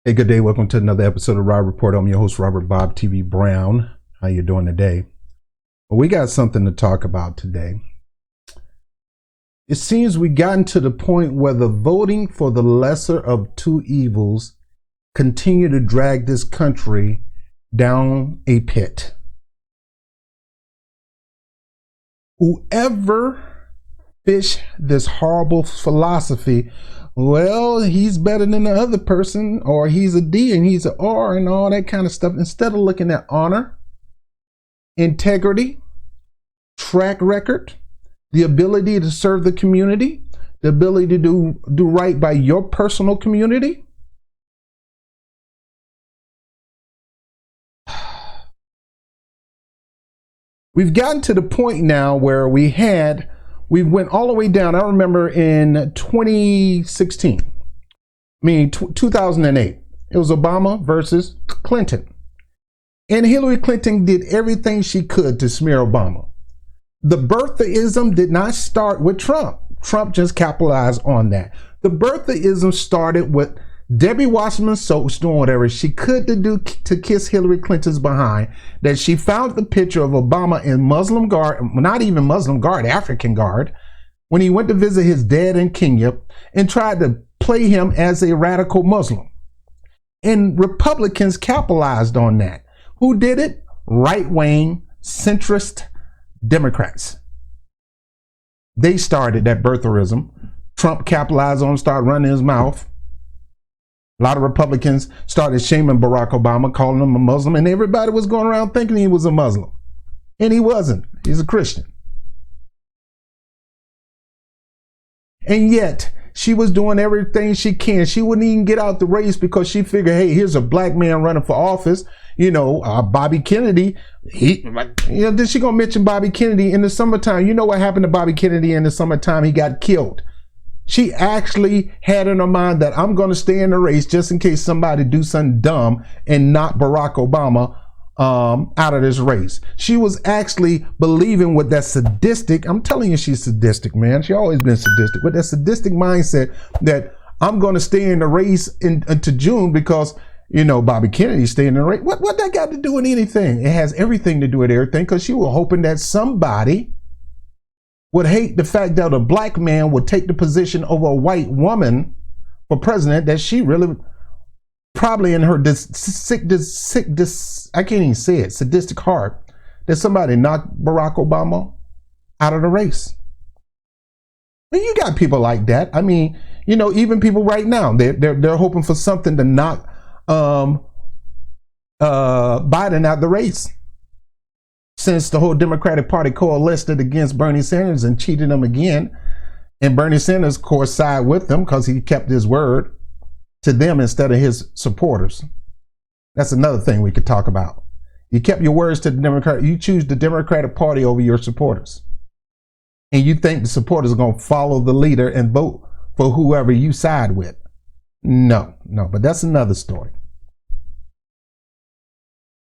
Hey, good day. Welcome to another episode of Rob Report. I'm your host, Robert BOBTV Brown. How you doing today? Well, we got something to talk about today. It seems we gotten to the point where the voting for the lesser of two evils continue to drag this country down a pit. Whoever fished this horrible philosophy, well, he's better than the other person, or he's a D and he's an R and all that kind of stuff. Instead of looking at honor, integrity, track record, the ability to serve the community, the ability to do right by your personal community. We've gotten to the point now where we went all the way down. I remember in 2016, 2008, it was Obama versus Clinton. And Hillary Clinton did everything she could to smear Obama. The birtherism did not start with Trump. Trump just capitalized on that. The birtherism started with Debbie Wasserman Schultz doing whatever she could to do to kiss Hillary Clinton's behind, that she found the picture of Obama in Muslim guard, not even Muslim guard, African guard, when he went to visit his dad in Kenya and tried to play him as a radical Muslim. And Republicans capitalized on that. Who did it? Right-wing, centrist Democrats. They started that birtherism. Trump capitalized on, started running his mouth. A lot of Republicans started shaming Barack Obama, calling him a Muslim, and everybody was going around thinking he was a Muslim. And he wasn't. He's a Christian. And yet, she was doing everything she can. She wouldn't even get out the race because she figured, hey, here's a black man running for office. Bobby Kennedy, then she gonna mention Bobby Kennedy in the summertime. You know what happened to Bobby Kennedy in the summertime? He got killed. She actually had in her mind that I'm going to stay in the race just in case somebody do something dumb and knock Barack Obama out of this race. She was actually believing with that sadistic, I'm telling you she's sadistic, man. She always been sadistic, with that sadistic mindset that I'm going to stay in the race into June because, Bobby Kennedy staying in the race. What that got to do with anything? It has everything to do with everything, because she was hoping that somebody would hate the fact that a black man would take the position over a white woman for president, that she really probably in her I can't even say it, sadistic heart, that somebody knocked Barack Obama out of the race. And you got people like that. Even people right now, they're hoping for something to knock Biden out the race. Since the whole Democratic Party coalesced against Bernie Sanders and cheated him again. And Bernie Sanders, of course, sided with them because he kept his word to them instead of his supporters. That's another thing we could talk about. You kept your words to the Democrat. You choose the Democratic Party over your supporters. And you think the supporters are going to follow the leader and vote for whoever you side with. No, but that's another story.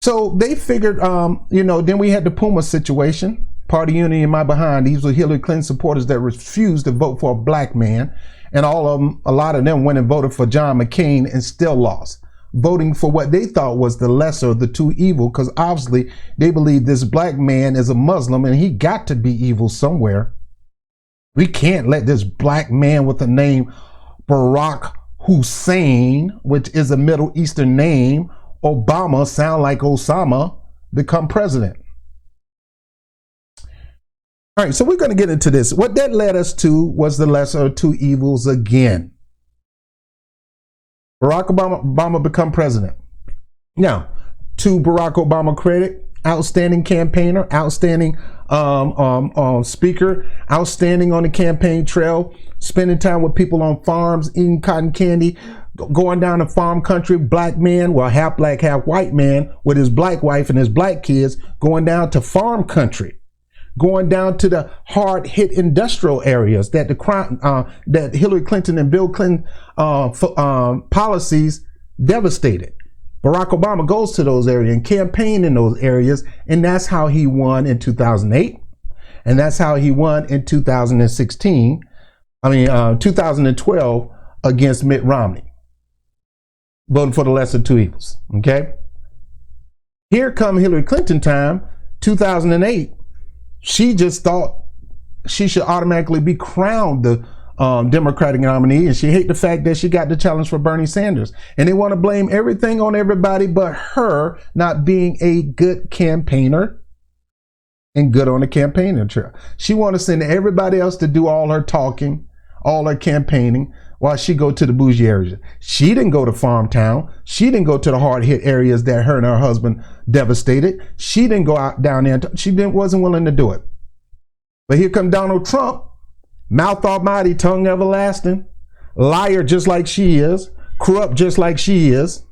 So they figured, then we had the Puma situation, Party Unity in my behind. These were Hillary Clinton supporters that refused to vote for a black man. And a lot of them went and voted for John McCain and still lost, voting for what they thought was the lesser of the two evil, because obviously they believe this black man is a Muslim and he got to be evil somewhere. We can't let this black man with the name Barack Hussein, which is a Middle Eastern name, Obama sound like Osama, become president. All right, so we're going to get into this. What that led us to was the lesser of two evils again. Barack Obama become president. Now, to Barack Obama credit, outstanding campaigner, outstanding speaker, outstanding on the campaign trail, spending time with people on farms, eating cotton candy, going down to farm country, black man, well, half black, half white man with his black wife and his black kids, going down to farm country, going down to the hard hit industrial areas that that Hillary Clinton and Bill Clinton policies devastated. Barack Obama goes to those areas and campaigned in those areas, and that's how he won in 2008, and that's how he won in 2012 against Mitt Romney. voting for the lesser of two evils. Okay. Here come Hillary Clinton time, 2008. She just thought she should automatically be crowned the Democratic nominee, and she hate the fact that she got the challenge for Bernie Sanders. And they want to blame everything on everybody but her not being a good campaigner and good on the campaigning trail. She want to send everybody else to do all her talking, all her campaigning, while she go to the bougie areas. She didn't go to farm town. She didn't go to the hard hit areas that her and her husband devastated. She didn't go out down there. Wasn't willing to do it. But here come Donald Trump, mouth almighty, tongue everlasting, liar just like she is, corrupt just like she is.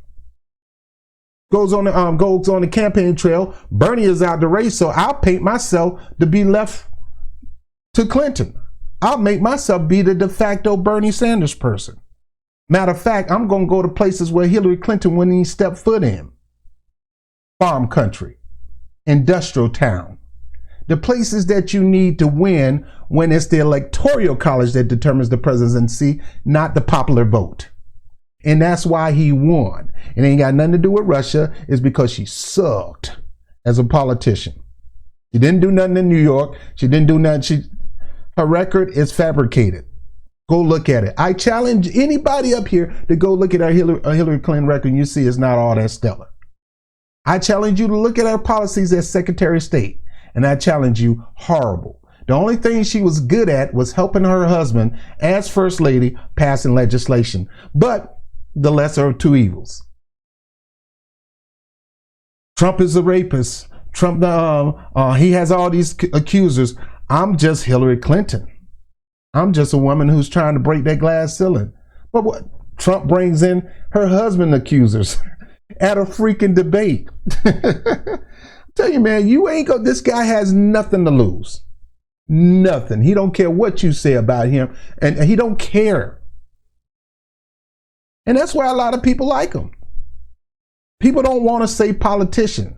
Goes on the campaign trail. Bernie is out the race, so I'll paint myself to be left to Clinton. I'll make myself be the de facto Bernie Sanders person. Matter of fact, I'm going to go to places where Hillary Clinton wouldn't even step foot in. Farm country, industrial town, the places that you need to win when it's the electoral college that determines the presidency, not the popular vote. And that's why he won. It ain't got nothing to do with Russia. It's because she sucked as a politician. She didn't do nothing in New York. She didn't do nothing. Her record is fabricated. Go look at it. I challenge anybody up here to go look at our Hillary Clinton record, and you see it's not all that stellar. I challenge you to look at her policies as Secretary of State, and I challenge you, horrible. The only thing she was good at was helping her husband as First Lady passing legislation, but the lesser of two evils. Trump is a rapist. Trump, he has all these accusers. I'm just Hillary Clinton. I'm just a woman who's trying to break that glass ceiling. But what Trump brings in her husband accusers at a freaking debate. I tell you, man, this guy has nothing to lose. Nothing. He don't care what you say about him, and he don't care. And that's why a lot of people like him. People don't want to say politician.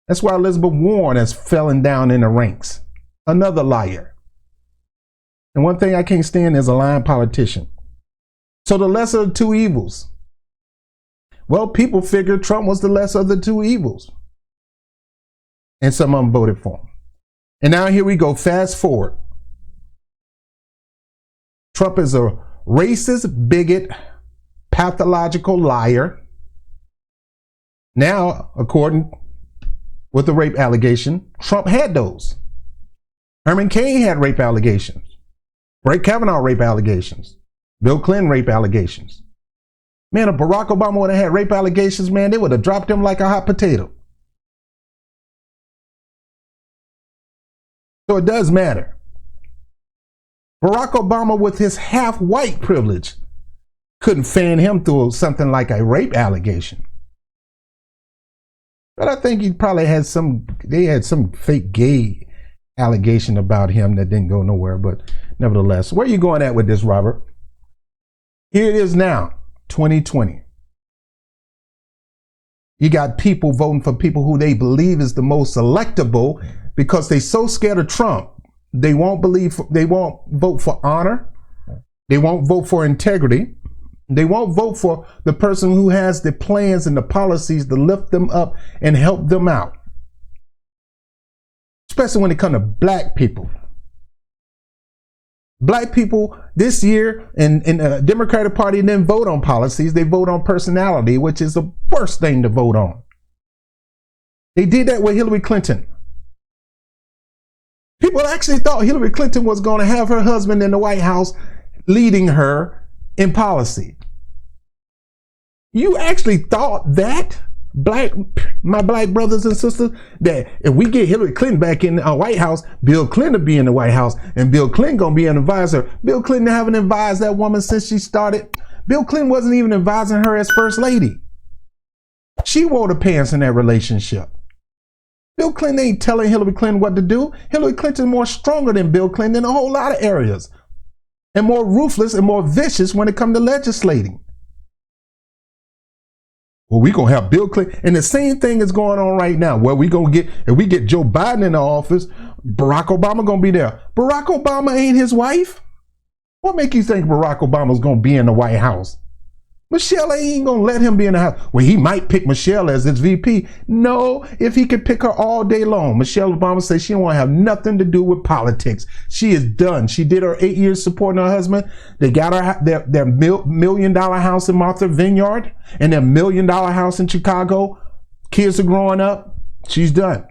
That's why Elizabeth Warren has fallen down in the ranks. Another liar. And one thing I can't stand is a lying politician. So the lesser of two evils. Well, people figured Trump was the lesser of the two evils. And some of them voted for him. And now here we go. Fast forward. Trump is a racist, bigot, pathological liar. Now, according with the rape allegation, Trump had those. Herman Cain had rape allegations. Brett Kavanaugh rape allegations. Bill Clinton rape allegations. Man, if Barack Obama would have had rape allegations, man, they would have dropped him like a hot potato. So it does matter. Barack Obama, with his half-white privilege, couldn't fan him through something like a rape allegation. But I think he probably had they had some fake gay allegation about him that didn't go nowhere. But nevertheless, where are you going at with this, Robert? Here it is now, 2020. You got people voting for people who they believe is the most electable because they so scared of Trump. They won't vote for honor. They won't vote for integrity. They won't vote for the person who has the plans and the policies to lift them up and help them out. Especially when it comes to black people. Black people this year in the Democratic Party didn't vote on policies. They vote on personality, which is the worst thing to vote on. They did that with Hillary Clinton. People actually thought Hillary Clinton was going to have her husband in the White House leading her in policy. You actually thought that, my black brothers and sisters, that if we get Hillary Clinton back in the White House, Bill Clinton will be in the White House, and Bill Clinton gonna be an advisor. Bill Clinton haven't advised that woman since she started. Bill Clinton wasn't even advising her as First Lady. She wore the pants in that relationship. Bill Clinton ain't telling Hillary Clinton what to do. Hillary Clinton more stronger than Bill Clinton in a whole lot of areas, and more ruthless and more vicious when it comes to legislating. Well, we gonna have Bill Clinton, and the same thing is going on right now. Well, if we get Joe Biden in the office, Barack Obama gonna be there. Barack Obama ain't his wife. What make you think Barack Obama's gonna be in the White House? Michelle ain't gonna let him be in the house. Well, he might pick Michelle as his VP. No, if he could pick her all day long. Michelle Obama says she don't want to have nothing to do with politics. She is done. She did her 8 years supporting her husband. They got her their $1 million house in Martha Vineyard and their $1 million house in Chicago. Kids are growing up. She's done.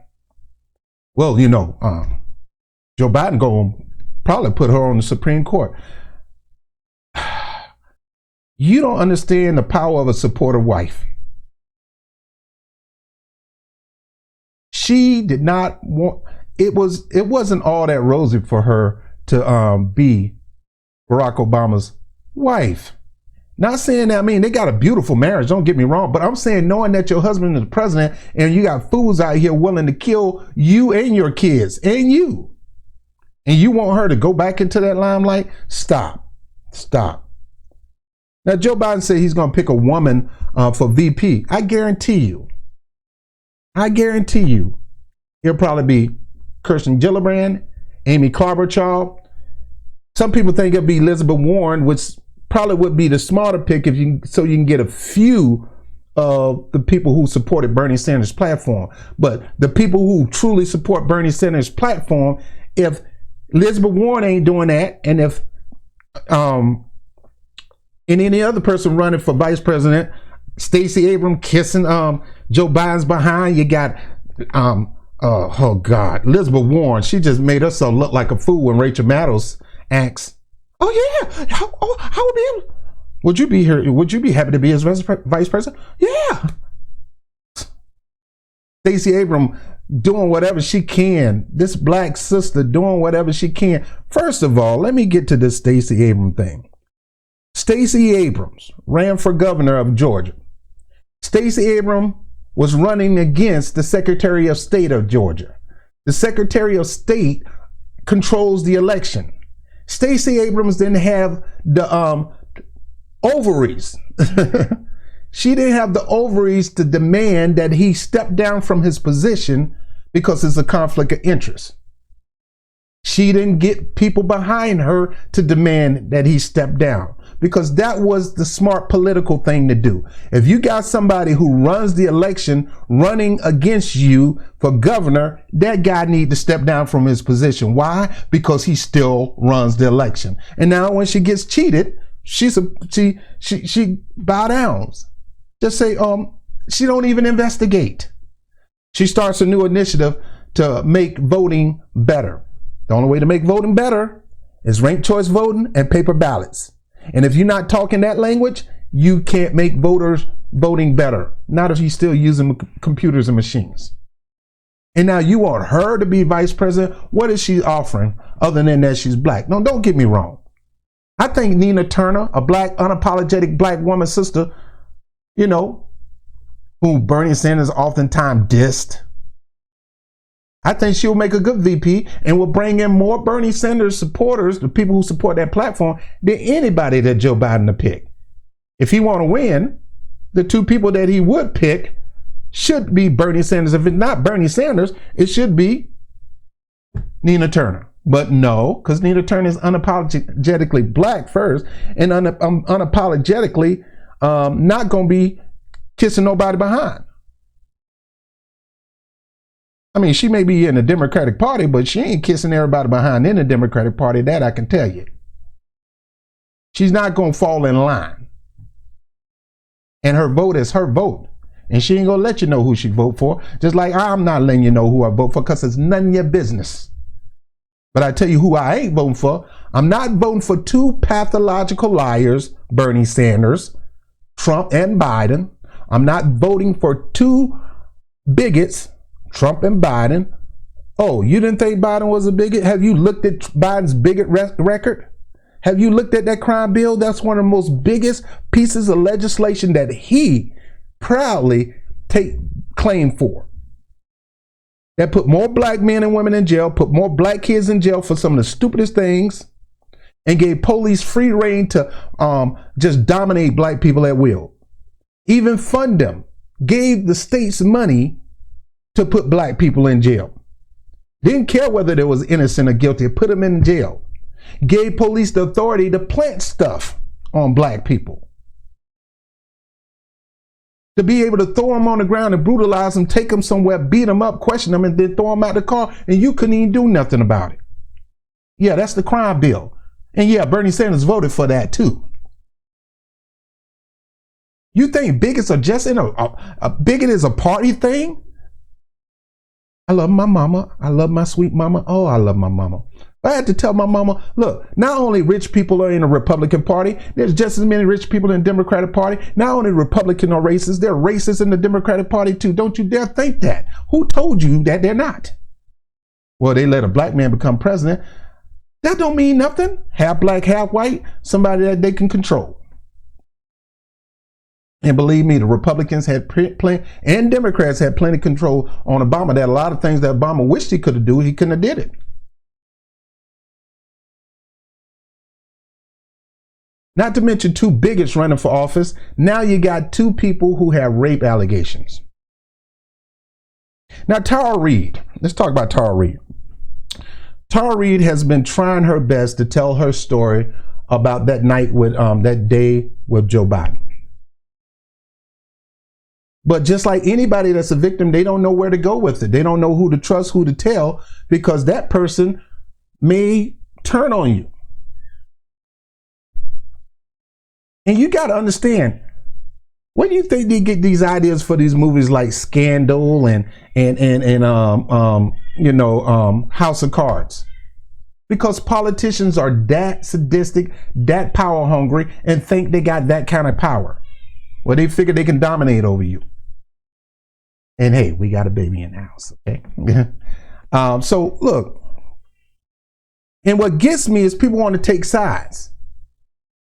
Well, you know, Joe Biden gonna probably put her on the Supreme Court. You don't understand the power of a supportive wife. She did not want, it wasn't all that rosy for her to be Barack Obama's wife. Not saying that, I mean, they got a beautiful marriage, don't get me wrong, but I'm saying knowing that your husband is the president and you got fools out here willing to kill you and your kids and you want her to go back into that limelight, stop. Now, Joe Biden said he's going to pick a woman for VP. I guarantee you, it'll probably be Kirsten Gillibrand, Amy Klobuchar. Some people think it'll be Elizabeth Warren, which probably would be the smarter pick so you can get a few of the people who supported Bernie Sanders' platform. But the people who truly support Bernie Sanders' platform, if Elizabeth Warren ain't doing that, and if and any other person running for vice president, Stacey Abrams kissing Joe Biden's behind. You got oh God, Elizabeth Warren. She just made herself look like a fool when Rachel Maddow asks, "Oh yeah, how would be able? Would you be here? Would you be happy to be his vice president?" Yeah. Stacey Abrams doing whatever she can. This black sister doing whatever she can. First of all, let me get to this Stacey Abrams thing. Stacey Abrams ran for governor of Georgia. Stacey Abrams was running against the Secretary of State of Georgia. The Secretary of State controls the election. Stacey Abrams didn't have the ovaries. She didn't have the ovaries to demand that he step down from his position because it's a conflict of interest. She didn't get people behind her to demand that he step down, because that was the smart political thing to do. If you got somebody who runs the election running against you for governor, that guy needs to step down from his position. Why? Because he still runs the election. And now when she gets cheated, she bow down. Just say, she don't even investigate. She starts a new initiative to make voting better. The only way to make voting better is ranked choice voting and paper ballots. And if you're not talking that language, you can't make voters voting better. Not if you're still using computers and machines. And now you want her to be vice president. What is she offering other than that she's black? No, don't get me wrong. I think Nina Turner, a black, unapologetic black woman sister, you know, who Bernie Sanders oftentimes dissed, I think she'll make a good VP and will bring in more Bernie Sanders supporters, the people who support that platform, than anybody that Joe Biden will pick. If he want to win, the two people that he would pick should be Bernie Sanders. If it's not Bernie Sanders, it should be Nina Turner. But no, because Nina Turner is unapologetically black first, and unapologetically not going to be kissing nobody behind. I mean, she may be in the Democratic Party, but she ain't kissing everybody behind in the Democratic Party. That I can tell you. She's not going to fall in line. And her vote is her vote. And she ain't going to let you know who she vote for. Just like I'm not letting you know who I vote for, because it's none of your business. But I tell you who I ain't voting for. I'm not voting for two pathological liars, Bernie Sanders, Trump and Biden. I'm not voting for two bigots, Trump and Biden. Oh, you didn't think Biden was a bigot? Have you looked at Biden's bigot record? Have you looked at that crime bill? That's one of the most biggest pieces of legislation that he proudly take claim for. That put more black men and women in jail, put more black kids in jail for some of the stupidest things, and gave police free reign to just dominate black people at will. Even fund them. Gave the states money to put black people in jail. Didn't care whether they was innocent or guilty, put them in jail. Gave police the authority to plant stuff on black people. to be able to throw them on the ground and brutalize them, take them somewhere, beat them up, question them, and then throw them out the car, and you couldn't even do nothing about it. Yeah, that's the crime bill. And yeah, Bernie Sanders voted for that too. You think bigots are just in a bigot is a party thing? I love my mama. I love my sweet mama. Oh, I love my mama. I had to tell my mama, look, not only rich people are in the Republican Party, there's just as many rich people in the Democratic Party. Not only Republican are racist, they're racist in the Democratic Party too. Don't you dare think that. Who told you that they're not? Well, they let a black man become president. That don't mean nothing. Half black, half white, somebody that they can control. And believe me, the Republicans had plenty, and Democrats had plenty of control on Obama. There are a lot of things that Obama wished he could have done. He couldn't have did it. Not to mention two bigots running for office. Now you got two people who have rape allegations. Now, Tara Reade. Let's talk about Tara Reade. Tara Reade has been trying her best to tell her story about that night with that day with Joe Biden. But just like anybody that's a victim, they don't know where to go with it. They don't know who to trust, who to tell, because that person may turn on you. And you got to understand, where do you think they get these ideas for these movies like Scandal and House of Cards? Because politicians are that sadistic, that power hungry, and think they got that kind of power. Well, they figure they can dominate over you. And hey, we got a baby in the house, okay? So look, and what gets me is people want to take sides.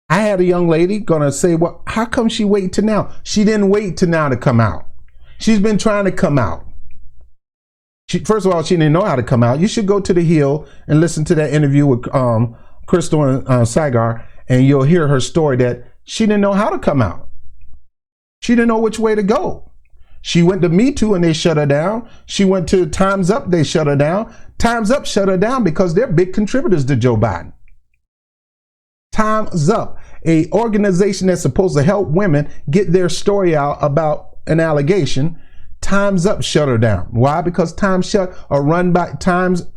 I had a young lady gonna say, well, how come she wait till now? She didn't wait till now to come out. She's been trying to come out. First of all, she didn't know how to come out. You should go to The Hill and listen to that interview with Crystal and Sagar, and you'll hear her story that she didn't know how to come out. She didn't know which way to go. She went to Me Too and they shut her down. She went to Time's Up, they shut her down. Time's Up shut her down because they're big contributors to Joe Biden. Time's Up, a organization that's supposed to help women get their story out about an allegation. Time's Up shut her down. Why? Because Time's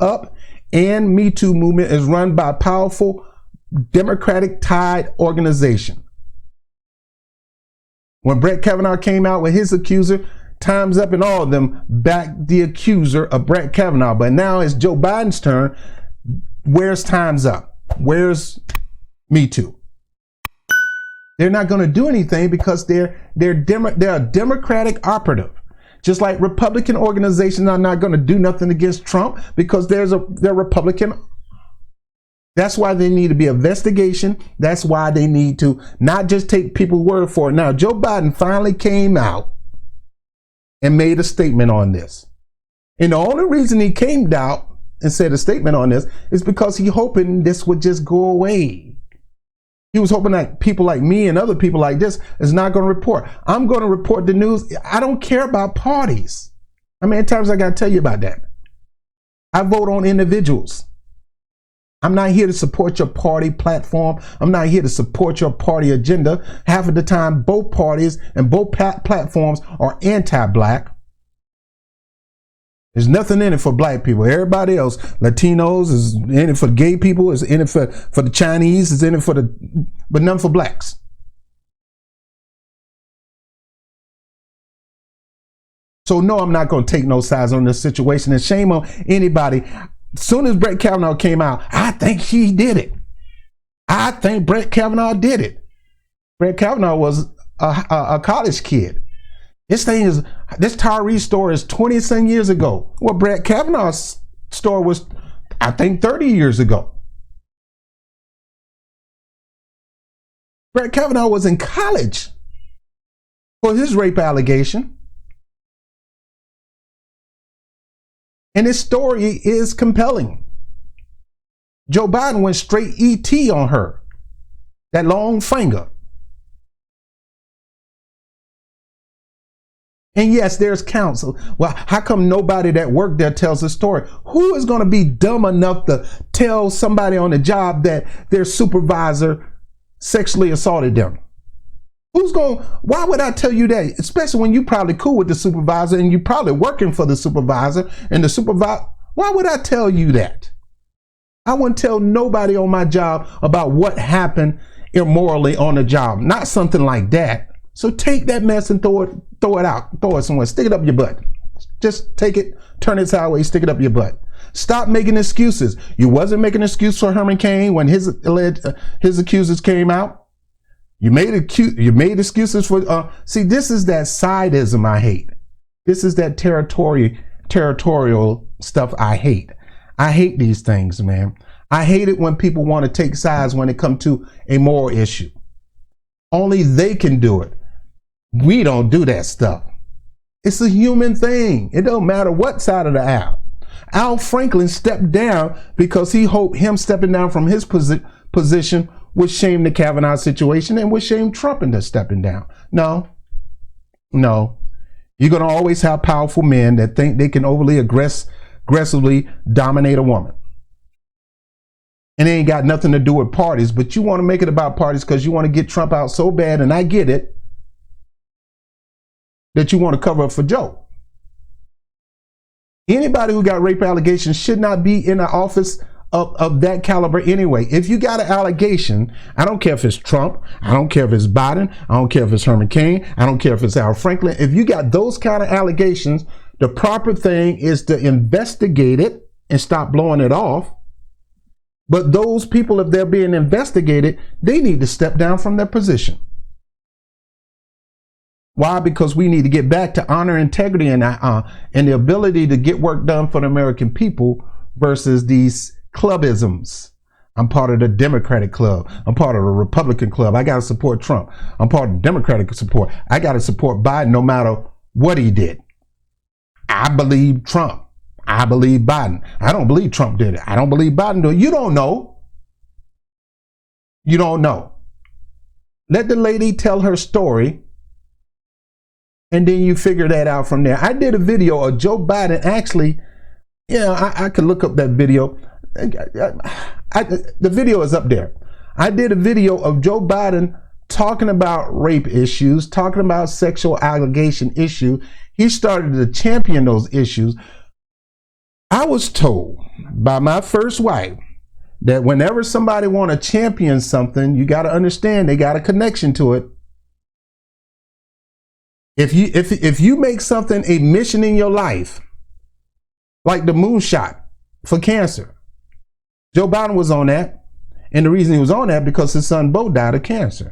Up and Me Too movement is run by a powerful Democratic tied organization. When Brett Kavanaugh came out with his accuser, Time's Up and all of them backed the accuser of Brett Kavanaugh. But now it's Joe Biden's turn. Where's Time's Up? Where's Me Too? They're not going to do anything because they're a Democratic operative. Just like Republican organizations are not going to do nothing against Trump because they're Republican. That's why they need to be investigation. That's why they need to not just take people's word for it. Now, Joe Biden finally came out and made a statement on this. And the only reason he came out and said a statement on this is because he hoping this would just go away. He was hoping that people like me and other people like this is not going to report. I'm going to report the news. I don't care about parties. How many times I got to tell you about that? I vote on individuals. I'm not here to support your party platform. I'm not here to support your party agenda. Half of the time, both parties and both platforms are anti-black. There's nothing in it for black people. Everybody else, Latinos, is in it for gay people, is in it for the Chinese, is in it for but none for blacks. So no, I'm not going to take no sides on this situation, and shame on anybody. As soon as Brett Kavanaugh came out, I think he did it. I think Brett Kavanaugh did it. Brett Kavanaugh was a college kid. This Tara Reade story is 20-some years ago. Well, Brett Kavanaugh's story was, I think, 30 years ago. Brett Kavanaugh was in college for his rape allegation. And his story is compelling. Joe Biden went straight ET on her. That long finger. And yes, there's counsel. Well, how come nobody that worked there tells the story? Who is going to be dumb enough to tell somebody on the job that their supervisor sexually assaulted them? Why would I tell you that? Especially when you probably cool with the supervisor and you probably working for the supervisor and the supervisor. Why would I tell you that? I wouldn't tell nobody on my job about what happened immorally on the job. Not something like that. So take that mess and throw it out. Throw it somewhere. Stick it up your butt. Just take it, turn it sideways, stick it up your butt. Stop making excuses. You wasn't making an excuse for Herman Cain when his accusers came out. You made excuses for, see, this is that sidism I hate. This is that territorial stuff I hate. I hate these things, man. I hate it when people want to take sides when it comes to a moral issue. Only they can do it. We don't do that stuff. It's a human thing. It don't matter what side of the aisle. Al Franklin stepped down because he hoped him stepping down from his position would shame the Kavanaugh situation and would shame Trump into stepping down. No. You're going to always have powerful men that think they can overly aggressively dominate a woman. And it ain't got nothing to do with parties, but you want to make it about parties because you want to get Trump out so bad, and I get it, that you want to cover up for Joe. Anybody who got rape allegations should not be in an office of that caliber anyway. If you got an allegation, I don't care if it's Trump, I don't care if it's Biden, I don't care if it's Herman Cain, I don't care if it's Al Franklin. If you got those kind of allegations, the proper thing is to investigate it and stop blowing it off. But those people, if they're being investigated, they need to step down from their position. Why? Because we need to get back to honor, integrity, and the ability to get work done for the American people versus these clubisms. I'm part of the Democratic club. I'm part of the Republican club. I got to support Trump. I'm part of the Democratic support. I got to support Biden no matter what he did. I believe Trump. I believe Biden. I don't believe Trump did it. I don't believe Biden did it. You don't know. You don't know. Let the lady tell her story, and then you figure that out from there. I did a video of Joe Biden actually. I could look up that video. The video is up there. I did a video of Joe Biden talking about rape issues, talking about sexual allegation issue. He started to champion those issues. I was told by my first wife that whenever somebody want to champion something, you got to understand they got a connection to it. If you make something a mission in your life, like the moonshot for cancer, Joe Biden was on that. And the reason he was on that because his son Bo died of cancer.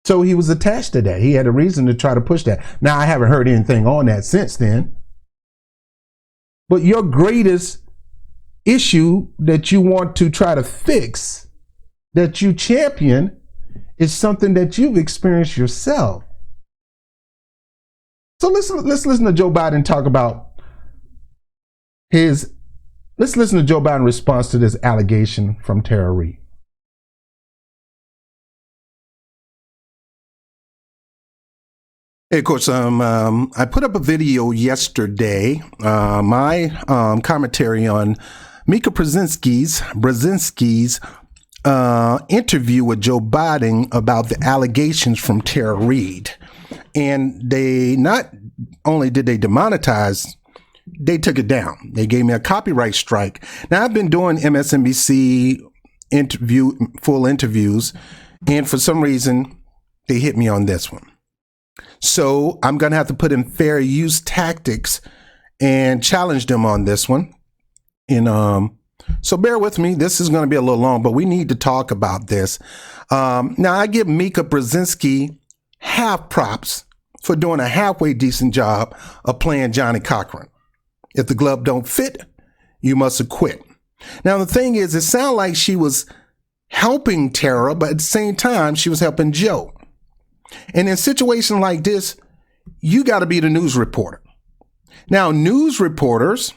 So he was attached to that. He had a reason to try to push that. Now, I haven't heard anything on that since then. But your greatest issue that you want to try to fix, that you champion, is something that you've experienced yourself. So let's listen to Joe Biden talk about let's listen to Joe Biden's response to this allegation from Tara Reade. Hey, Coach, I put up a video yesterday, my commentary on Mika Brzezinski's interview with Joe Biden about the allegations from Tara Reade. And they not only did they demonetize, they took it down. They gave me a copyright strike. Now, I've been doing MSNBC full interviews, and for some reason, they hit me on this one. So I'm going to have to put in fair use tactics and challenge them on this one. And so bear with me. This is going to be a little long, but we need to talk about this. Now, I give Mika Brzezinski half props for doing a halfway decent job of playing Johnny Cochran. If the glove don't fit, you must acquit. Now, the thing is, it sounded like she was helping Tara, but at the same time, she was helping Joe. And in situations like this, you got to be the news reporter. Now, news reporters,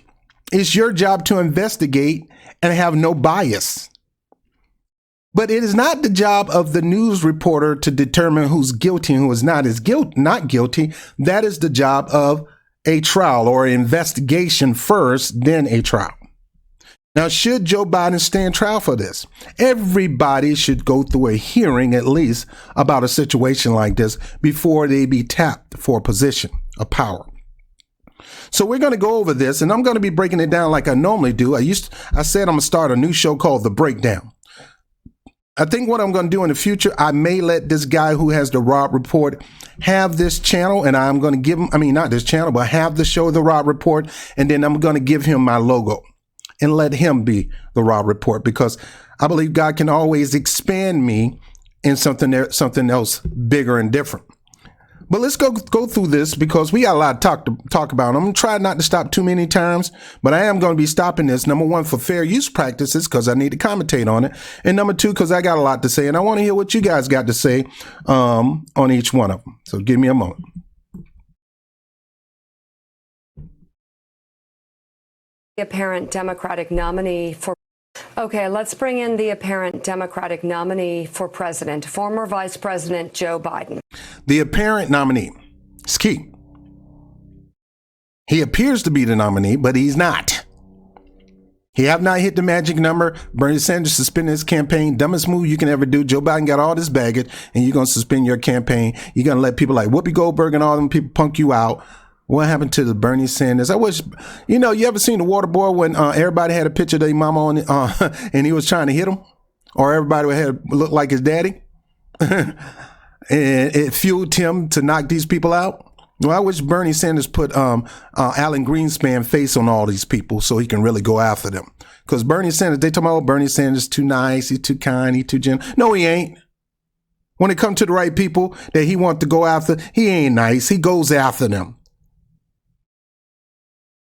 it's your job to investigate and have no bias. But it is not the job of the news reporter to determine who's guilty and who is not guilty. That is the job of a trial or investigation first, then a trial. Now, should Joe Biden stand trial for this? Everybody should go through a hearing at least about a situation like this before they be tapped for a position of power. So we're going to go over this, and I'm going to be breaking it down like I normally do. I said I'm going to start a new show called The Breakdown. I think what I'm going to do in the future, I may let this guy who has the Rob Report have this channel, and I'm going to give him, not this channel, but have the show, The Rob Report, and then I'm going to give him my logo and let him be the Rob Report, because I believe God can always expand me in something else bigger and different. But let's go through this, because we got a lot to talk about. I'm going to try not to stop too many times, but I am going to be stopping this. Number one, for fair use practices, because I need to commentate on it. And number two, because I got a lot to say, and I want to hear what you guys got to say on each one of them. So give me a moment. The apparent Democratic nominee for... Okay, let's bring in the apparent Democratic nominee for president, former Vice President Joe Biden. The apparent nominee is key. He appears to be the nominee, but he's not. He have not hit the magic number. Bernie Sanders suspended his campaign. Dumbest move you can ever do. Joe Biden got all this baggage, and you're going to suspend your campaign. You're going to let people like Whoopi Goldberg and all them people punk you out. What happened to the Bernie Sanders? I wish, you ever seen the water boy when everybody had a picture of their mama on it, and he was trying to hit him? Or everybody had looked like his daddy? And it fueled him to knock these people out? Well, I wish Bernie Sanders put Alan Greenspan's face on all these people so he can really go after them. Because Bernie Sanders, they talk about, Bernie Sanders too nice, he's too kind, he's too gentle. No, he ain't. When it comes to the right people that he wants to go after, he ain't nice. He goes after them.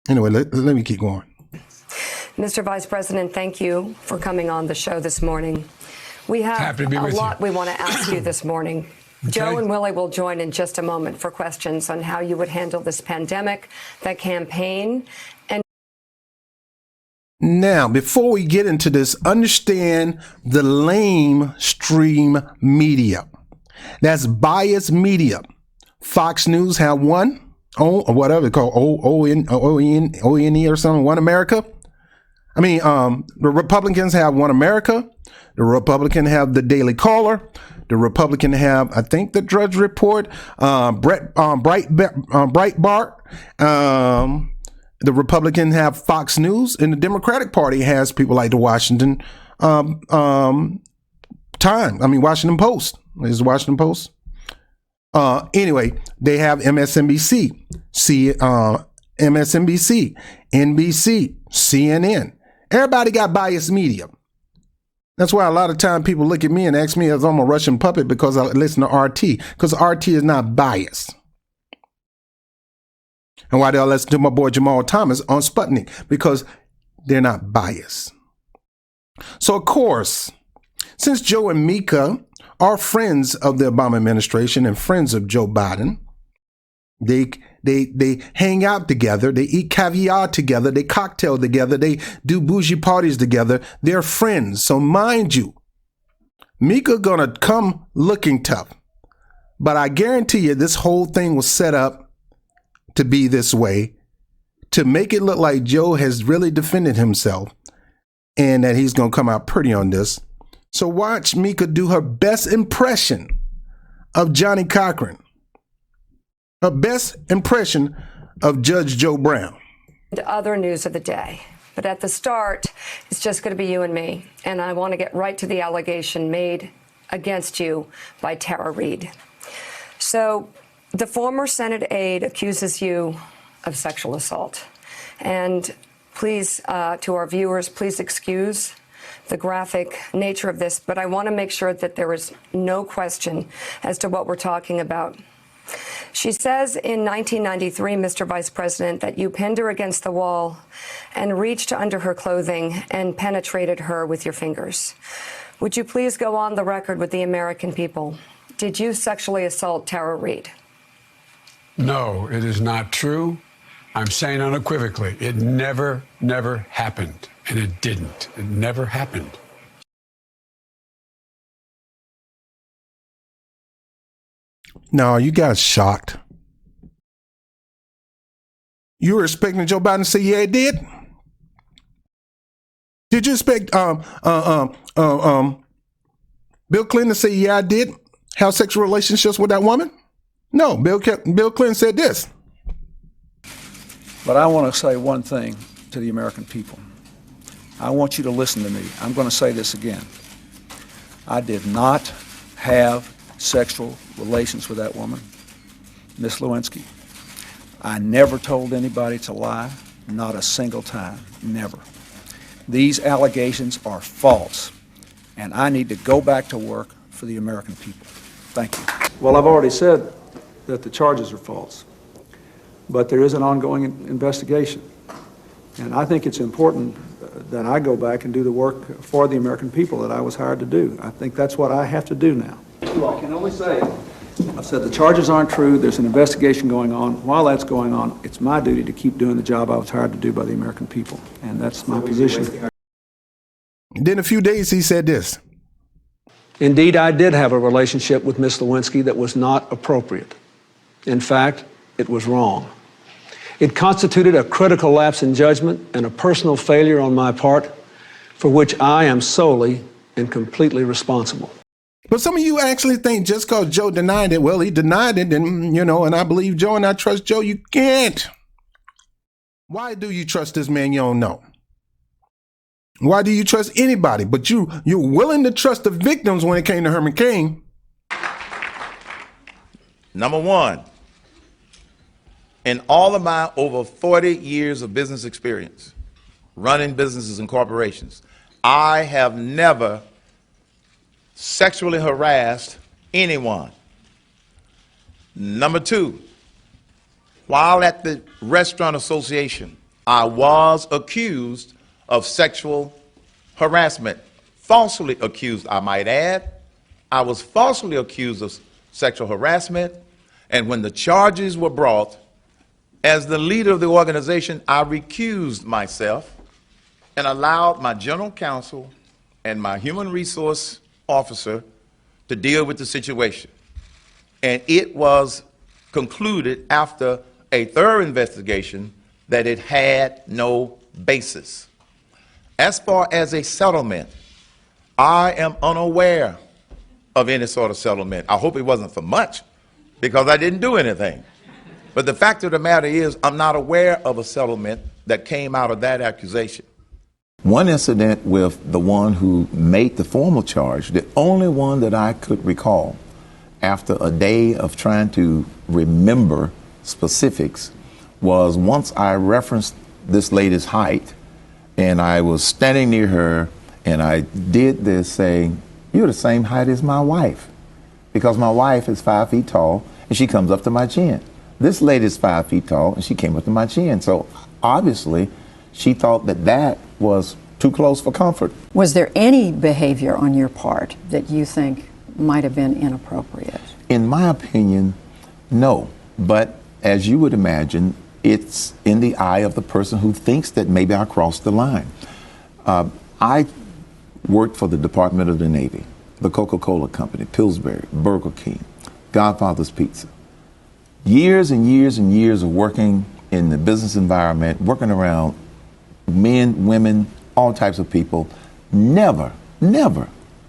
Anyway, let me keep going. Mr. Vice President, thank you for coming on the show this morning. We have a lot we want to ask you this morning. Okay. Joe and Willie will join in just a moment for questions on how you would handle this pandemic, the campaign, and... Now, before we get into this, understand the lamestream media. That's biased media. Fox News have one. Or whatever it's called, ONE or something, One America. The Republicans have One America. The Republican have the Daily Caller. The Republican have, I think, the Drudge Report, Breitbart. The Republican have Fox News, and the Democratic Party has people like the Washington Washington Post. Is the Washington Post? Anyway, they have MSNBC, MSNBC, NBC, CNN. Everybody got biased media. That's why a lot of time people look at me and ask me if I'm a Russian puppet because I listen to RT, because RT is not biased. And why they'll listen to my boy Jamal Thomas on Sputnik, because they're not biased. So, of course, since Joe and Mika are friends of the Obama administration and friends of Joe Biden, they hang out together, they eat caviar together, they cocktail together, they do bougie parties together. They're friends. So mind you, Mika gonna come looking tough. But I guarantee you this whole thing was set up to be this way, to make it look like Joe has really defended himself and that he's gonna come out pretty on this. So watch Mika do her best impression of Johnny Cochran, her best impression of Judge Joe Brown. Other news of the day. But at the start, it's just going to be you and me. And I want to get right to the allegation made against you by Tara Reade. So the former Senate aide accuses you of sexual assault. And please, to our viewers, please excuse the graphic nature of this, but I want to make sure that there is no question as to what we're talking about. She says in 1993, Mr. Vice President, that you pinned her against the wall and reached under her clothing and penetrated her with your fingers. Would you please go on the record with the American people? Did you sexually assault Tara Reade? No, it is not true. I'm saying unequivocally, it never happened. And it didn't. It never happened. No, you guys shocked. You were expecting Joe Biden to say, yeah, it did? Did you expect Bill Clinton to say, yeah, I did have sexual relationships with that woman? No, Bill Clinton said this. But I want to say one thing to the American people. I want you to listen to me. I'm going to say this again. I did not have sexual relations with that woman, Miss Lewinsky. I never told anybody to lie, not a single time, never. These allegations are false, and I need to go back to work for the American people. Thank you. Well, I've already said that the charges are false, but there is an ongoing investigation. And I think it's important that I go back and do the work for the American people that I was hired to do. I think that's what I have to do now. I can only say, I've said the charges aren't true, there's an investigation going on. While that's going on, it's my duty to keep doing the job I was hired to do by the American people. And that's my position. Then a few days he said this. Indeed, I did have a relationship with Miss Lewinsky that was not appropriate. In fact, it was wrong. It constituted a critical lapse in judgment and a personal failure on my part for which I am solely and completely responsible. But some of you actually think just because Joe denied it, well, he denied it, and, and I believe Joe and I trust Joe. You can't. Why do you trust this man you don't know? Why do you trust anybody? But you're willing to trust the victims when it came to Herman Cain. Number one, in all of my over 40 years of business experience, running businesses and corporations, I have never sexually harassed anyone. Number two, while at the Restaurant Association, I was accused of sexual harassment. Falsely accused, I might add. I was falsely accused of sexual harassment, and when the charges were brought, as the leader of the organization, I recused myself and allowed my general counsel and my human resource officer to deal with the situation. And it was concluded after a thorough investigation that it had no basis. As far as a settlement, I am unaware of any sort of settlement. I hope it wasn't for much, because I didn't do anything. But the fact of the matter is, I'm not aware of a settlement that came out of that accusation. One incident with the one who made the formal charge, the only one that I could recall after a day of trying to remember specifics, was once I referenced this lady's height, and I was standing near her, and I did this saying, "You're the same height as my wife," because my wife is 5 feet tall, and she comes up to my chin. This lady's 5 feet tall, and she came up to my chin. So obviously, she thought that that was too close for comfort. Was there any behavior on your part that you think might have been inappropriate? In my opinion, no. But as you would imagine, it's in the eye of the person who thinks that maybe I crossed the line. I worked for the Department of the Navy, the Coca-Cola Company, Pillsbury, Burger King, Godfather's Pizza. Years and years and years of working in the business environment, working around men, women, all types of people, never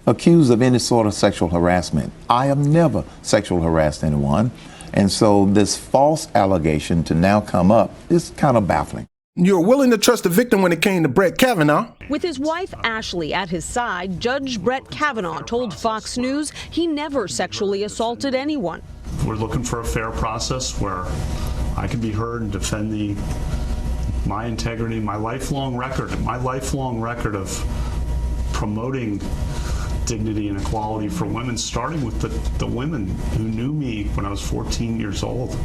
accused of any sort of sexual harassment. I have never sexually harassed anyone. And so this false allegation to now come up is kind of baffling. You're willing to trust the victim when it came to Brett Kavanaugh. With his wife Ashley at his side, Judge Brett Kavanaugh told Fox News he never sexually assaulted anyone. We're looking for a fair process where I can be heard and defend my integrity, my lifelong record of promoting dignity and equality for women, starting with the women who knew me when I was 14 years old.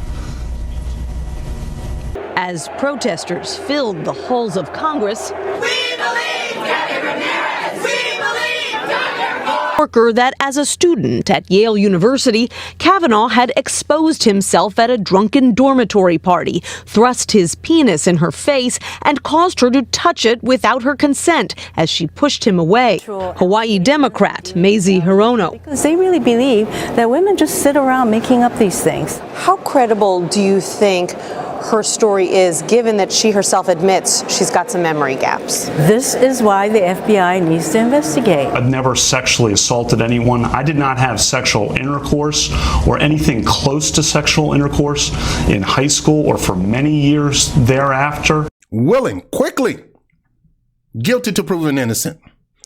As protesters filled the halls of Congress, we believe Gabby Ramirez! We believe Dr. Worker that as a student at Yale University, Kavanaugh had exposed himself at a drunken dormitory party, thrust his penis in her face, and caused her to touch it without her consent as she pushed him away. Hawaii Democrat Mazie Hirono. Because they really believe that women just sit around making up these things. How credible do you think her story is, given that she herself admits she's got some memory gaps. This is why the FBI needs to investigate. I've never sexually assaulted anyone. I did not have sexual intercourse or anything close to sexual intercourse in high school or for many years thereafter. Willing, quickly, guilty to proven innocent.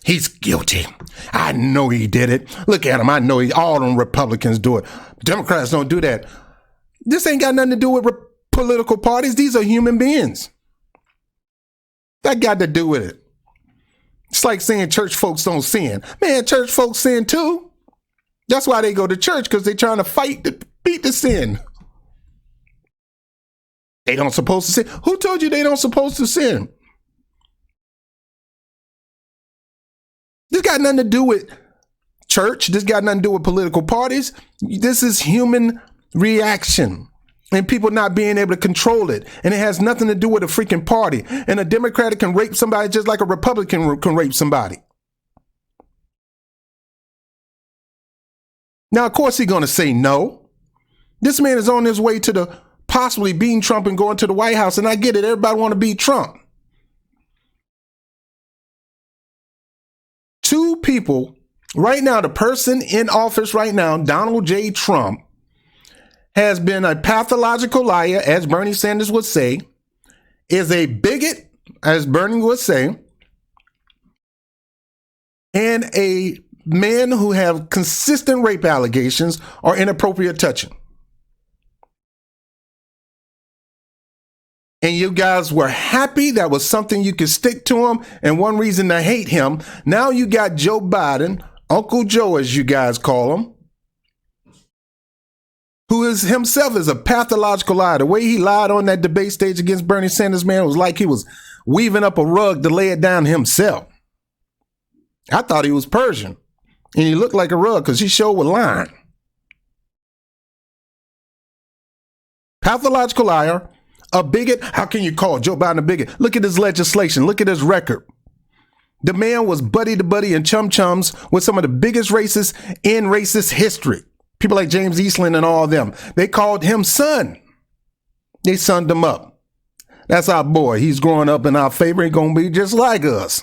He's guilty. I know he did it. Look at him. I know all them Republicans do it. Democrats don't do that. This ain't got nothing to do with political parties. These are human beings. That got to do with it. It's like saying church folks don't sin. Man, church folks sin too. That's why they go to church, because they're trying to fight to beat the sin. They don't supposed to sin. Who told you they don't supposed to sin? This got nothing to do with church. This got nothing to do with political parties. This is human reaction and people not being able to control it. And it has nothing to do with a freaking party. And a Democrat can rape somebody just like a Republican can rape somebody. Now, of course, he's going to say no. This man is on his way to the possibly beating Trump and going to the White House. And I get it. Everybody want to beat Trump. Two people right now, the person in office right now, Donald J. Trump, has been a pathological liar, as Bernie Sanders would say, is a bigot, as Bernie would say, and a man who have consistent rape allegations or inappropriate touching. And you guys were happy that was something you could stick to him, and one reason to hate him. Now you got Joe Biden, Uncle Joe as you guys call him, who is himself is a pathological liar. The way he lied on that debate stage against Bernie Sanders, man, was like he was weaving up a rug to lay it down himself. I thought he was Persian, and he looked like a rug because he sure was lying. Pathological liar, a bigot. How can you call Joe Biden a bigot? Look at his legislation. Look at his record. The man was buddy to buddy and chum-chums with some of the biggest racists in racist history. People like James Eastland and all of them. They called him son. They sunned him up. That's our boy. He's growing up in our favor. He's going to be just like us.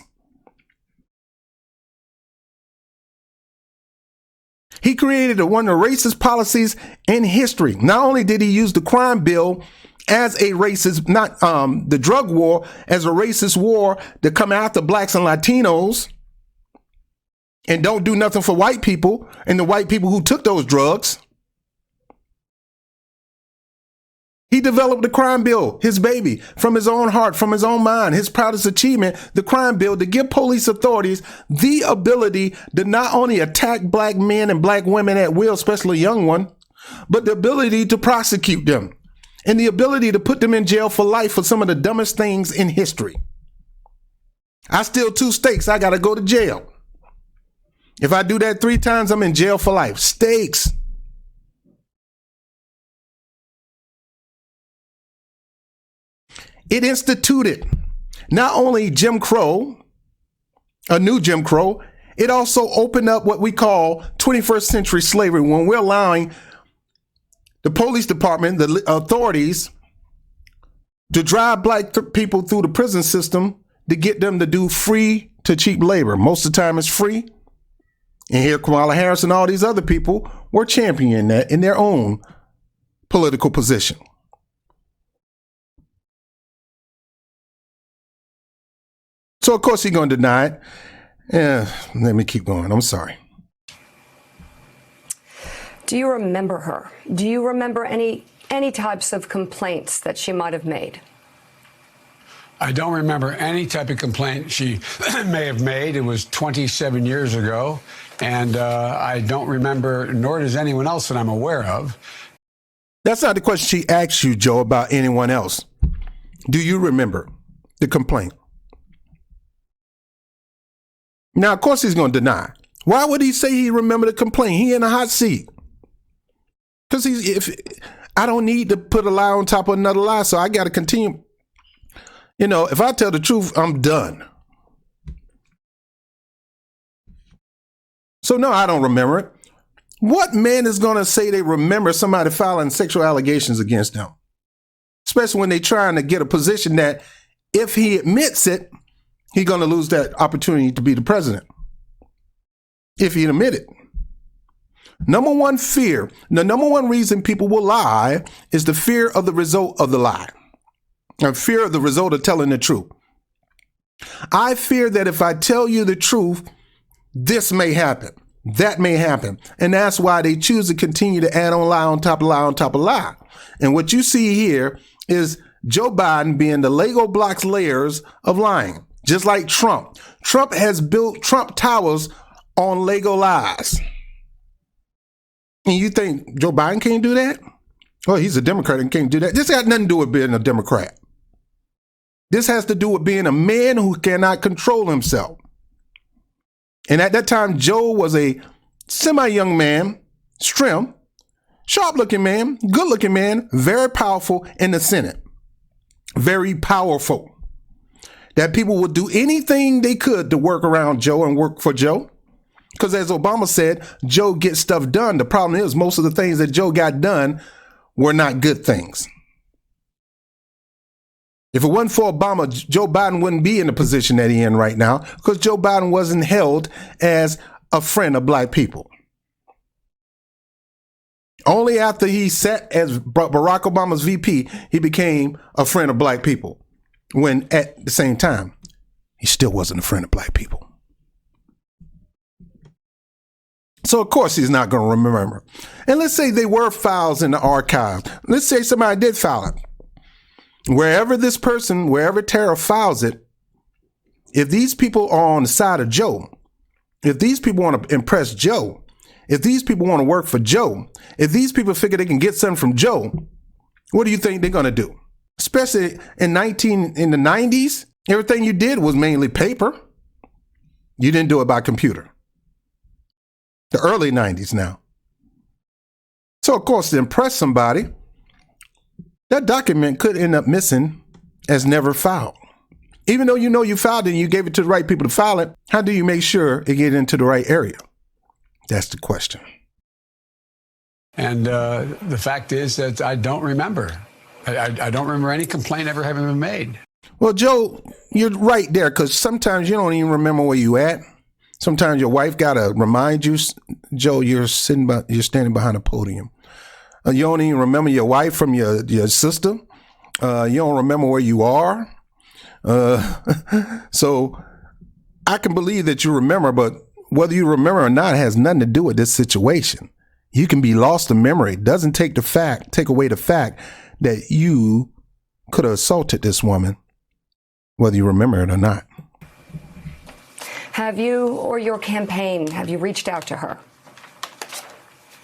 He created one of the racist policies in history. Not only did he use the crime bill as a racist, not the drug war, as a racist war to come after blacks and Latinos and don't do nothing for white people and the white people who took those drugs. He developed the crime bill, his baby, from his own heart, from his own mind, his proudest achievement, the crime bill, to give police authorities the ability to not only attack black men and black women at will, especially young ones, but the ability to prosecute them and the ability to put them in jail for life for some of the dumbest things in history. I steal 2 steaks, I got to go to jail. If I do that 3 times, I'm in jail for life. Steaks. It instituted not only Jim Crow, a new Jim Crow, it also opened up what we call 21st century slavery, when we're allowing the police department, the authorities, to drive black people through the prison system to get them to do free to cheap labor. Most of the time it's free. And here Kamala Harris and all these other people were championing that in their own political position. So, of course, he's going to deny it. Let me keep going. I'm sorry. Do you remember her? Do you remember any types of complaints that she might have made? I don't remember any type of complaint she may have made. It was 27 years ago. And I don't remember, nor does anyone else that I'm aware of. That's not the question she asked you, Joe, about anyone else. Do you remember the complaint? Now, of course, he's going to deny. Why would he say he remembered the complaint? He in a hot seat. Because I don't need to put a lie on top of another lie, so I got to continue. You know, if I tell the truth, I'm done. So, no, I don't remember it. What man is going to say they remember somebody filing sexual allegations against them? especially when they're trying to get a position that if he admits it, he's going to lose that opportunity to be the president. If he admit it. Number one fear, the number one reason people will lie is the fear of the result of the lie. And fear of the result of telling the truth. I fear that if I tell you the truth, this may happen. That may happen. And that's why they choose to continue to add on lie on top of lie on top of lie. And what you see here is Joe Biden being the Lego blocks layers of lying. Just like Trump. Trump has built Trump towers on Lego lies. And you think Joe Biden can't do that? Well, he's a Democrat and can't do that. This got nothing to do with being a Democrat. This has to do with being a man who cannot control himself. And at that time, Joe was a semi-young man, trim, sharp-looking man, good-looking man, very powerful in the Senate. Very powerful. That people would do anything they could to work around Joe and work for Joe. Because as Obama said, Joe gets stuff done. The problem is most of the things that Joe got done were not good things. If it wasn't for Obama, Joe Biden wouldn't be in the position that he's in right now because Joe Biden wasn't held as a friend of black people. Only after he sat as Barack Obama's VP, he became a friend of black people. When at the same time, he still wasn't a friend of black people. So, of course, he's not going to remember. And let's say they were files in the archive. Let's say somebody did file it. Wherever this person, wherever Tara files it, if these people are on the side of Joe, if these people want to impress Joe, if these people want to work for Joe, if these people figure they can get something from Joe, what do you think they're going to do? Especially in the 90s, everything you did was mainly paper. You didn't do it by computer. The early 90s now. So, of course, to impress somebody, that document could end up missing as never filed. Even though you know you filed it and you gave it to the right people to file it, how do you make sure it gets into the right area? That's the question. And the fact is that I don't remember. I don't remember any complaint ever having been made. Well, Joe, you're right there because sometimes you don't even remember where you at. Sometimes your wife got to remind you, Joe, you're standing behind a podium. You don't even remember your wife from your sister. You don't remember where you are. So I can believe that you remember, but whether you remember or not has nothing to do with this situation. You can be lost in memory. It doesn't take away the fact that you could have assaulted this woman, whether you remember it or not. Have you or your campaign, have you reached out to her?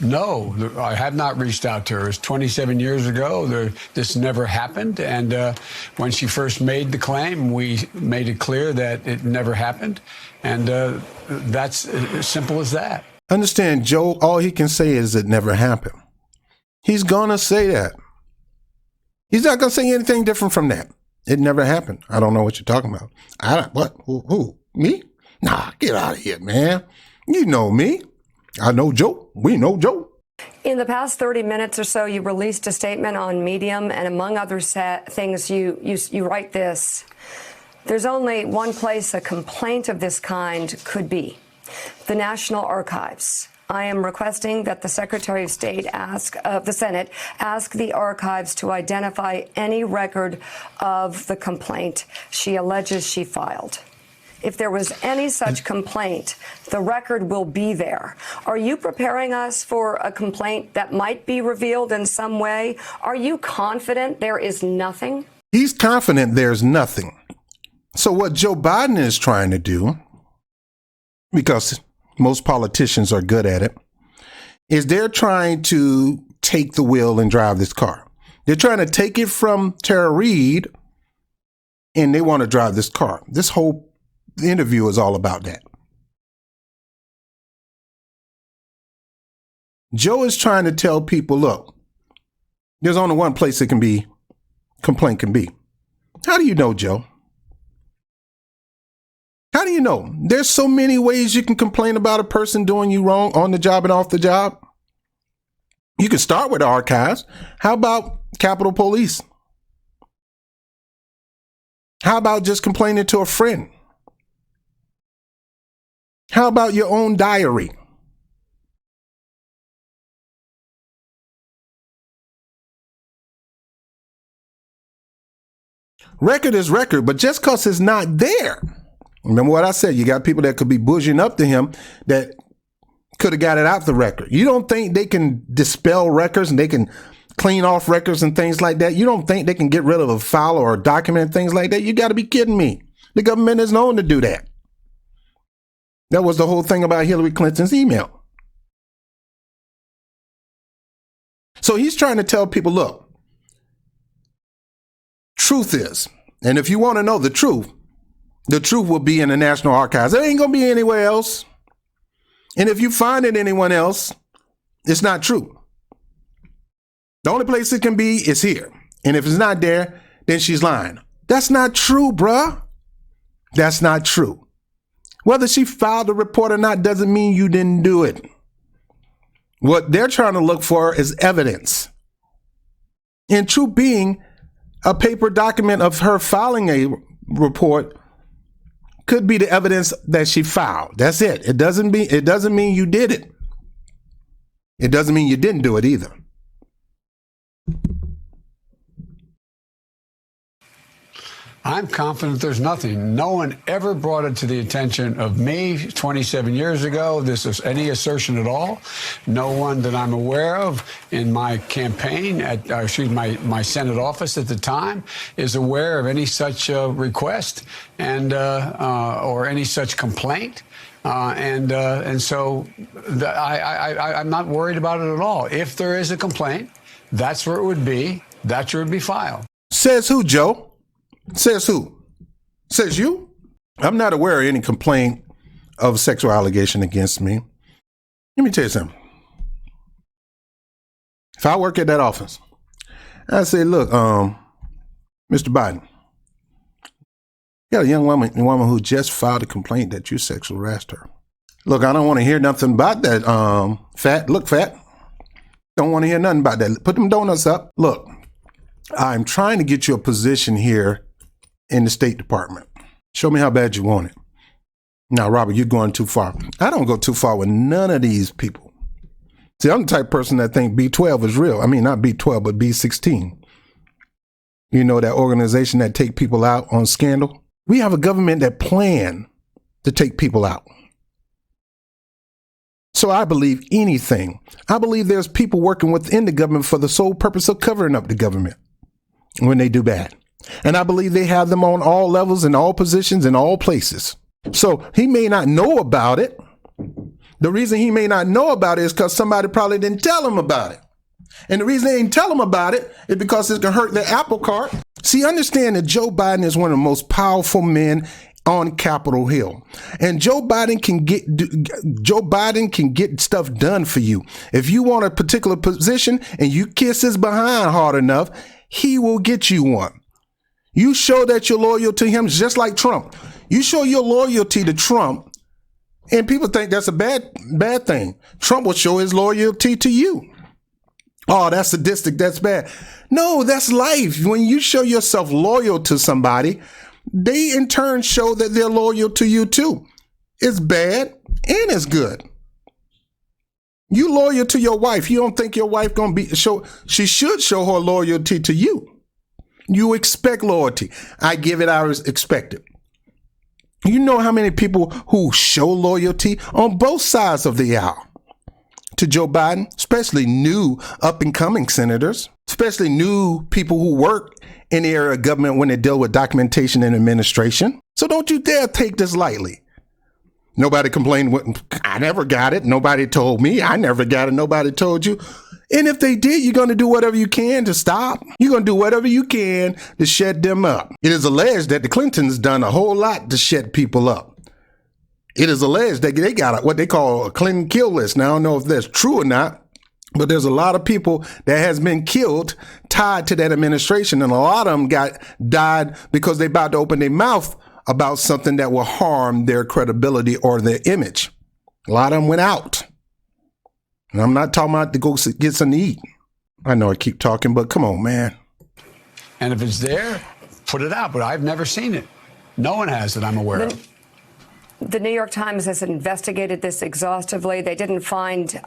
No, I have not reached out to her. It was 27 years ago. This never happened. And when she first made the claim, we made it clear that it never happened. And that's as simple as that. Understand, Joe, all he can say is it never happened. He's going to say that. He's not going to say anything different from that. It never happened. I don't know what you're talking about. What? Who? Me? Nah, get out of here, man. You know me. I know Joe. We know Joe. In the past 30 minutes or so, you released a statement on Medium, and among other things, you write this. There's only one place a complaint of this kind could be, the National Archives. I am requesting that the Secretary of State the Senate ask the archives to identify any record of the complaint she alleges she filed. If there was any such complaint, the record will be there. Are you preparing us for a complaint that might be revealed in some way? Are you confident there is nothing? He's confident there's nothing. So what Joe Biden is trying to do, because most politicians are good at it, is they're trying to take the wheel and drive this car. They're trying to take it from Tara Reade, and they want to drive this car. This whole interview is all about that. Joe is trying to tell people, look, there's only one place it can be, complaint can be. How do you know, Joe? How do you know? There's so many ways you can complain about a person doing you wrong on the job and off the job. You can start with the archives. How about Capitol Police? How about just complaining to a friend? How about your own diary? Record is record, but just because it's not there. Remember what I said, you got people that could be bouging up to him that could have got it out the record. You don't think they can dispel records and they can clean off records and things like that? You don't think they can get rid of a file or a document and things like that? You got to be kidding me. The government is known to do that. That was the whole thing about Hillary Clinton's email. So he's trying to tell people, look, truth is, and if you want to know the truth will be in the National Archives. It ain't going to be anywhere else. And if you find it anyone else, it's not true. The only place it can be is here. And if it's not there, then she's lying. That's not true, bruh. That's not true. Whether she filed a report or not doesn't mean you didn't do it. What they're trying to look for is evidence. In true being, a paper document of her filing a report could be the evidence that she filed. That's it. It doesn't mean you did it. It doesn't mean you didn't do it either. I'm confident there's nothing. No one ever brought it to the attention of me 27 years ago. This is any assertion at all. No one that I'm aware of in my campaign at, my Senate office at the time is aware of any such request and or any such complaint. And so I'm not worried about it at all. If there is a complaint, that's where it would be. That's where it would be filed. Says who, Joe? Says who? Says you? I'm not aware of any complaint of sexual allegation against me. Let me tell you something. If I work at that office, I say, look, Mr. Biden, you got a young woman who just filed a complaint that you sexually harassed her. Look, I don't want to hear nothing about that, fat. Look, fat. Don't want to hear nothing about that. Put them donuts up. Look, I'm trying to get you a position here in the State Department. Show me how bad you want it. Now, Robert, you're going too far. I don't go too far with none of these people. See, I'm the type of person that think B12 is real. I mean, not B12, but B16. You know, that organization that take people out on scandal. We have a government that plan to take people out. So I believe anything. I believe there's people working within the government for the sole purpose of covering up the government when they do bad. And I believe they have them on all levels, in all positions, in all places. So he may not know about it. The reason he may not know about it is because somebody probably didn't tell him about it. And the reason they didn't tell him about it is because it's going to hurt their apple cart. See, understand that Joe Biden is one of the most powerful men on Capitol Hill. And Joe Biden can get stuff done for you. If you want a particular position and you kiss his behind hard enough, he will get you one. You show that you're loyal to him, just like Trump. You show your loyalty to Trump, and people think that's a bad thing. Trump will show his loyalty to you. Oh, that's sadistic. That's bad. No, that's life. When you show yourself loyal to somebody, they in turn show that they're loyal to you too. It's bad and it's good. You loyal to your wife. You don't think your wife she should show her loyalty to you. You expect loyalty. I give it, I expect it. You know how many people who show loyalty on both sides of the aisle to Joe Biden, especially new up and coming senators, especially new people who work in the area of government when they deal with documentation and administration. So don't you dare take this lightly. Nobody complained. I never got it. Nobody told me. I never got it. Nobody told you. And if they did, you're going to do whatever you can to stop. You're going to do whatever you can to shut them up. It is alleged that the Clintons done a whole lot to shut people up. It is alleged that they got what they call a Clinton kill list. Now, I don't know if that's true or not, but there's a lot of people that has been killed tied to that administration. And a lot of them died because they about to open their mouth about something that will harm their credibility or their image. A lot of them went out. And I'm not talking about to go get something to eat. I know I keep talking, but come on, man. And if it's there, put it out, but I've never seen it. No one has that I'm aware of. The New York Times has investigated this exhaustively. They didn't find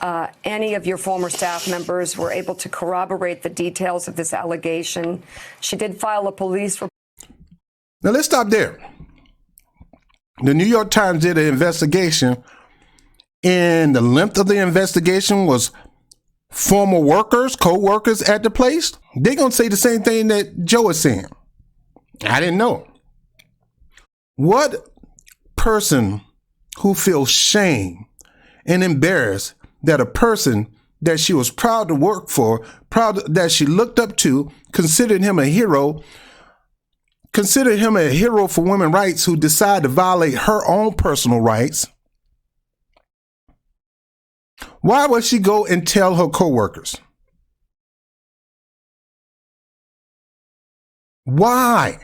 any of your former staff members were able to corroborate the details of this allegation. She did file a police report. Now let's stop there. The New York Times did an investigation, and the length of the investigation was former workers, co-workers at the place. They're going to say the same thing that Joe is saying. I didn't know. What person who feels shame and embarrassed that a person that she was proud to work for, proud that she looked up to, considered him a hero for women's rights, who decided to violate her own personal rights, why would she go and tell her coworkers? Why?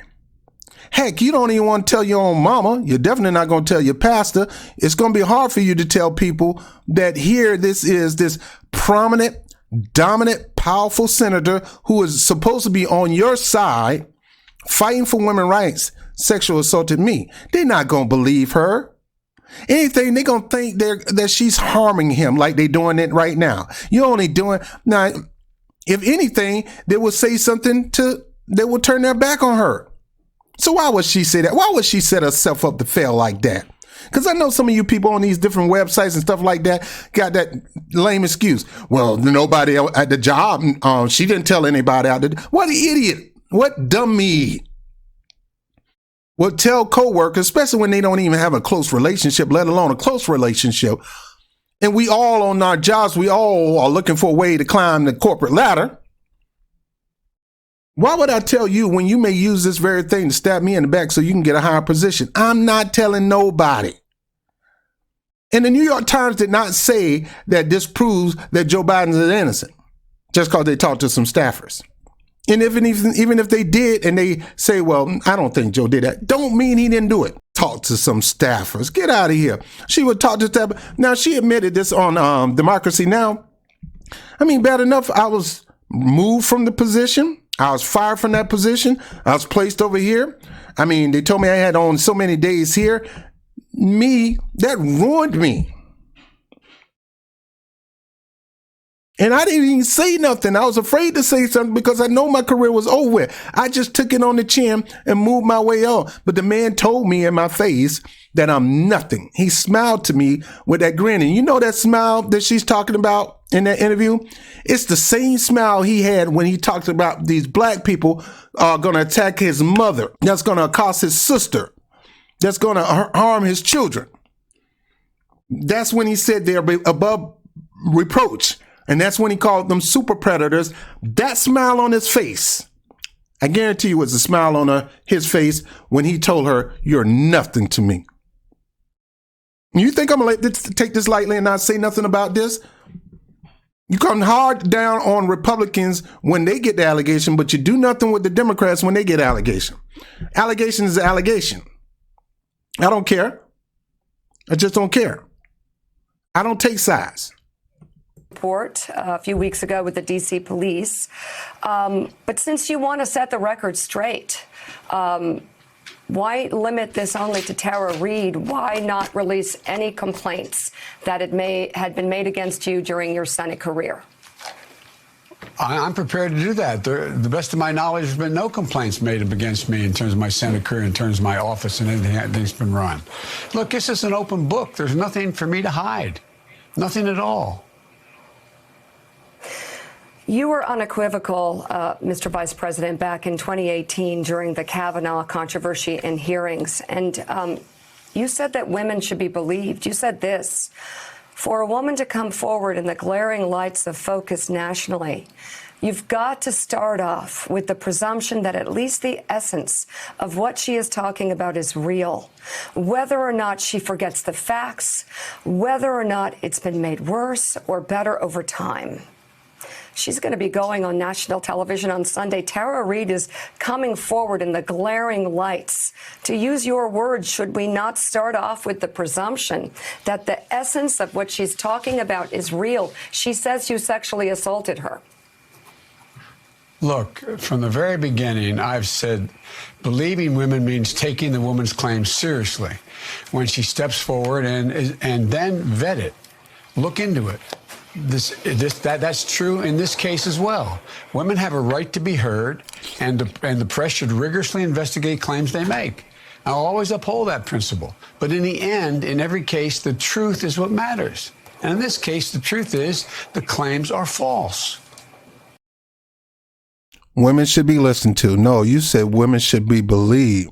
Heck, you don't even want to tell your own mama. You're definitely not going to tell your pastor. It's going to be hard for you to tell people that here this is this prominent, dominant, powerful senator who is supposed to be on your side fighting for women's rights, sexual assaulted me. They're not going to believe her. Anything, they're going to think that she's harming him like they're doing it right now. You're only doing, now, if anything, they will say something they will turn their back on her. So why would she say that? Why would she set herself up to fail like that? Because I know some of you people on these different websites and stuff like that got that lame excuse. Well, nobody at the job, she didn't tell anybody out there. What idiot. What dummy would tell coworkers, especially when they don't even have a close relationship, let alone a close relationship. And we all on our jobs, we all are looking for a way to climb the corporate ladder. Why would I tell you when you may use this very thing to stab me in the back so you can get a higher position? I'm not telling nobody. And the New York Times did not say that this proves that Joe Biden is innocent just because they talked to some staffers. And even if they did and they say, well, I don't think Joe did that, don't mean he didn't do it. Talk to some staffers. Get out of here. She would talk to staffers. Now, she admitted this on Democracy Now! I mean, bad enough, I was moved from the position. I was fired from that position. I was placed over here. I mean, they told me I had on so many days here. That ruined me. And I didn't even say nothing. I was afraid to say something because I know my career was over with. I just took it on the chin and moved my way on. But the man told me in my face that I'm nothing. He smiled to me with that grin. And you know that smile that she's talking about in that interview? It's the same smile he had when he talked about these black people are going to attack his mother. That's going to accost his sister. That's going to harm his children. That's when he said they're above reproach. And that's when he called them super predators. That smile on his face, I guarantee you, was a smile on his face when he told her, you're nothing to me. You think I'm going to take this lightly and not say nothing about this? You come hard down on Republicans when they get the allegation, but you do nothing with the Democrats when they get allegation. Allegation is an allegation. I don't care. I just don't care. I don't take sides. Report a few weeks ago with the D.C. police. But since you want to set the record straight, why limit this only to Tara Reade? Why not release any complaints that had been made against you during your Senate career? I'm prepared to do that. The best of my knowledge, there's been no complaints made against me in terms of my Senate career, in terms of my office and anything that's been run. Look, this is an open book. There's nothing for me to hide. Nothing at all. You were unequivocal, Mr. Vice President, back in 2018 during the Kavanaugh controversy and hearings. And you said that women should be believed. You said this: for a woman to come forward in the glaring lights of focus nationally, you've got to start off with the presumption that at least the essence of what she is talking about is real. Whether or not she forgets the facts, whether or not it's been made worse or better over time. She's going to be going on national television on Sunday. Tara Reade is coming forward in the glaring lights. To use your words, should we not start off with the presumption that the essence of what she's talking about is real? She says you sexually assaulted her. Look, from the very beginning, I've said believing women means taking the woman's claims seriously. When she steps forward and then vet it, look into it. That's true in this case as well. Women have a right to be heard, and the press should rigorously investigate claims they make. I'll always uphold that principle. But in the end, in every case, the truth is what matters. And in this case, the truth is the claims are false. Women should be listened to. No, you said women should be believed.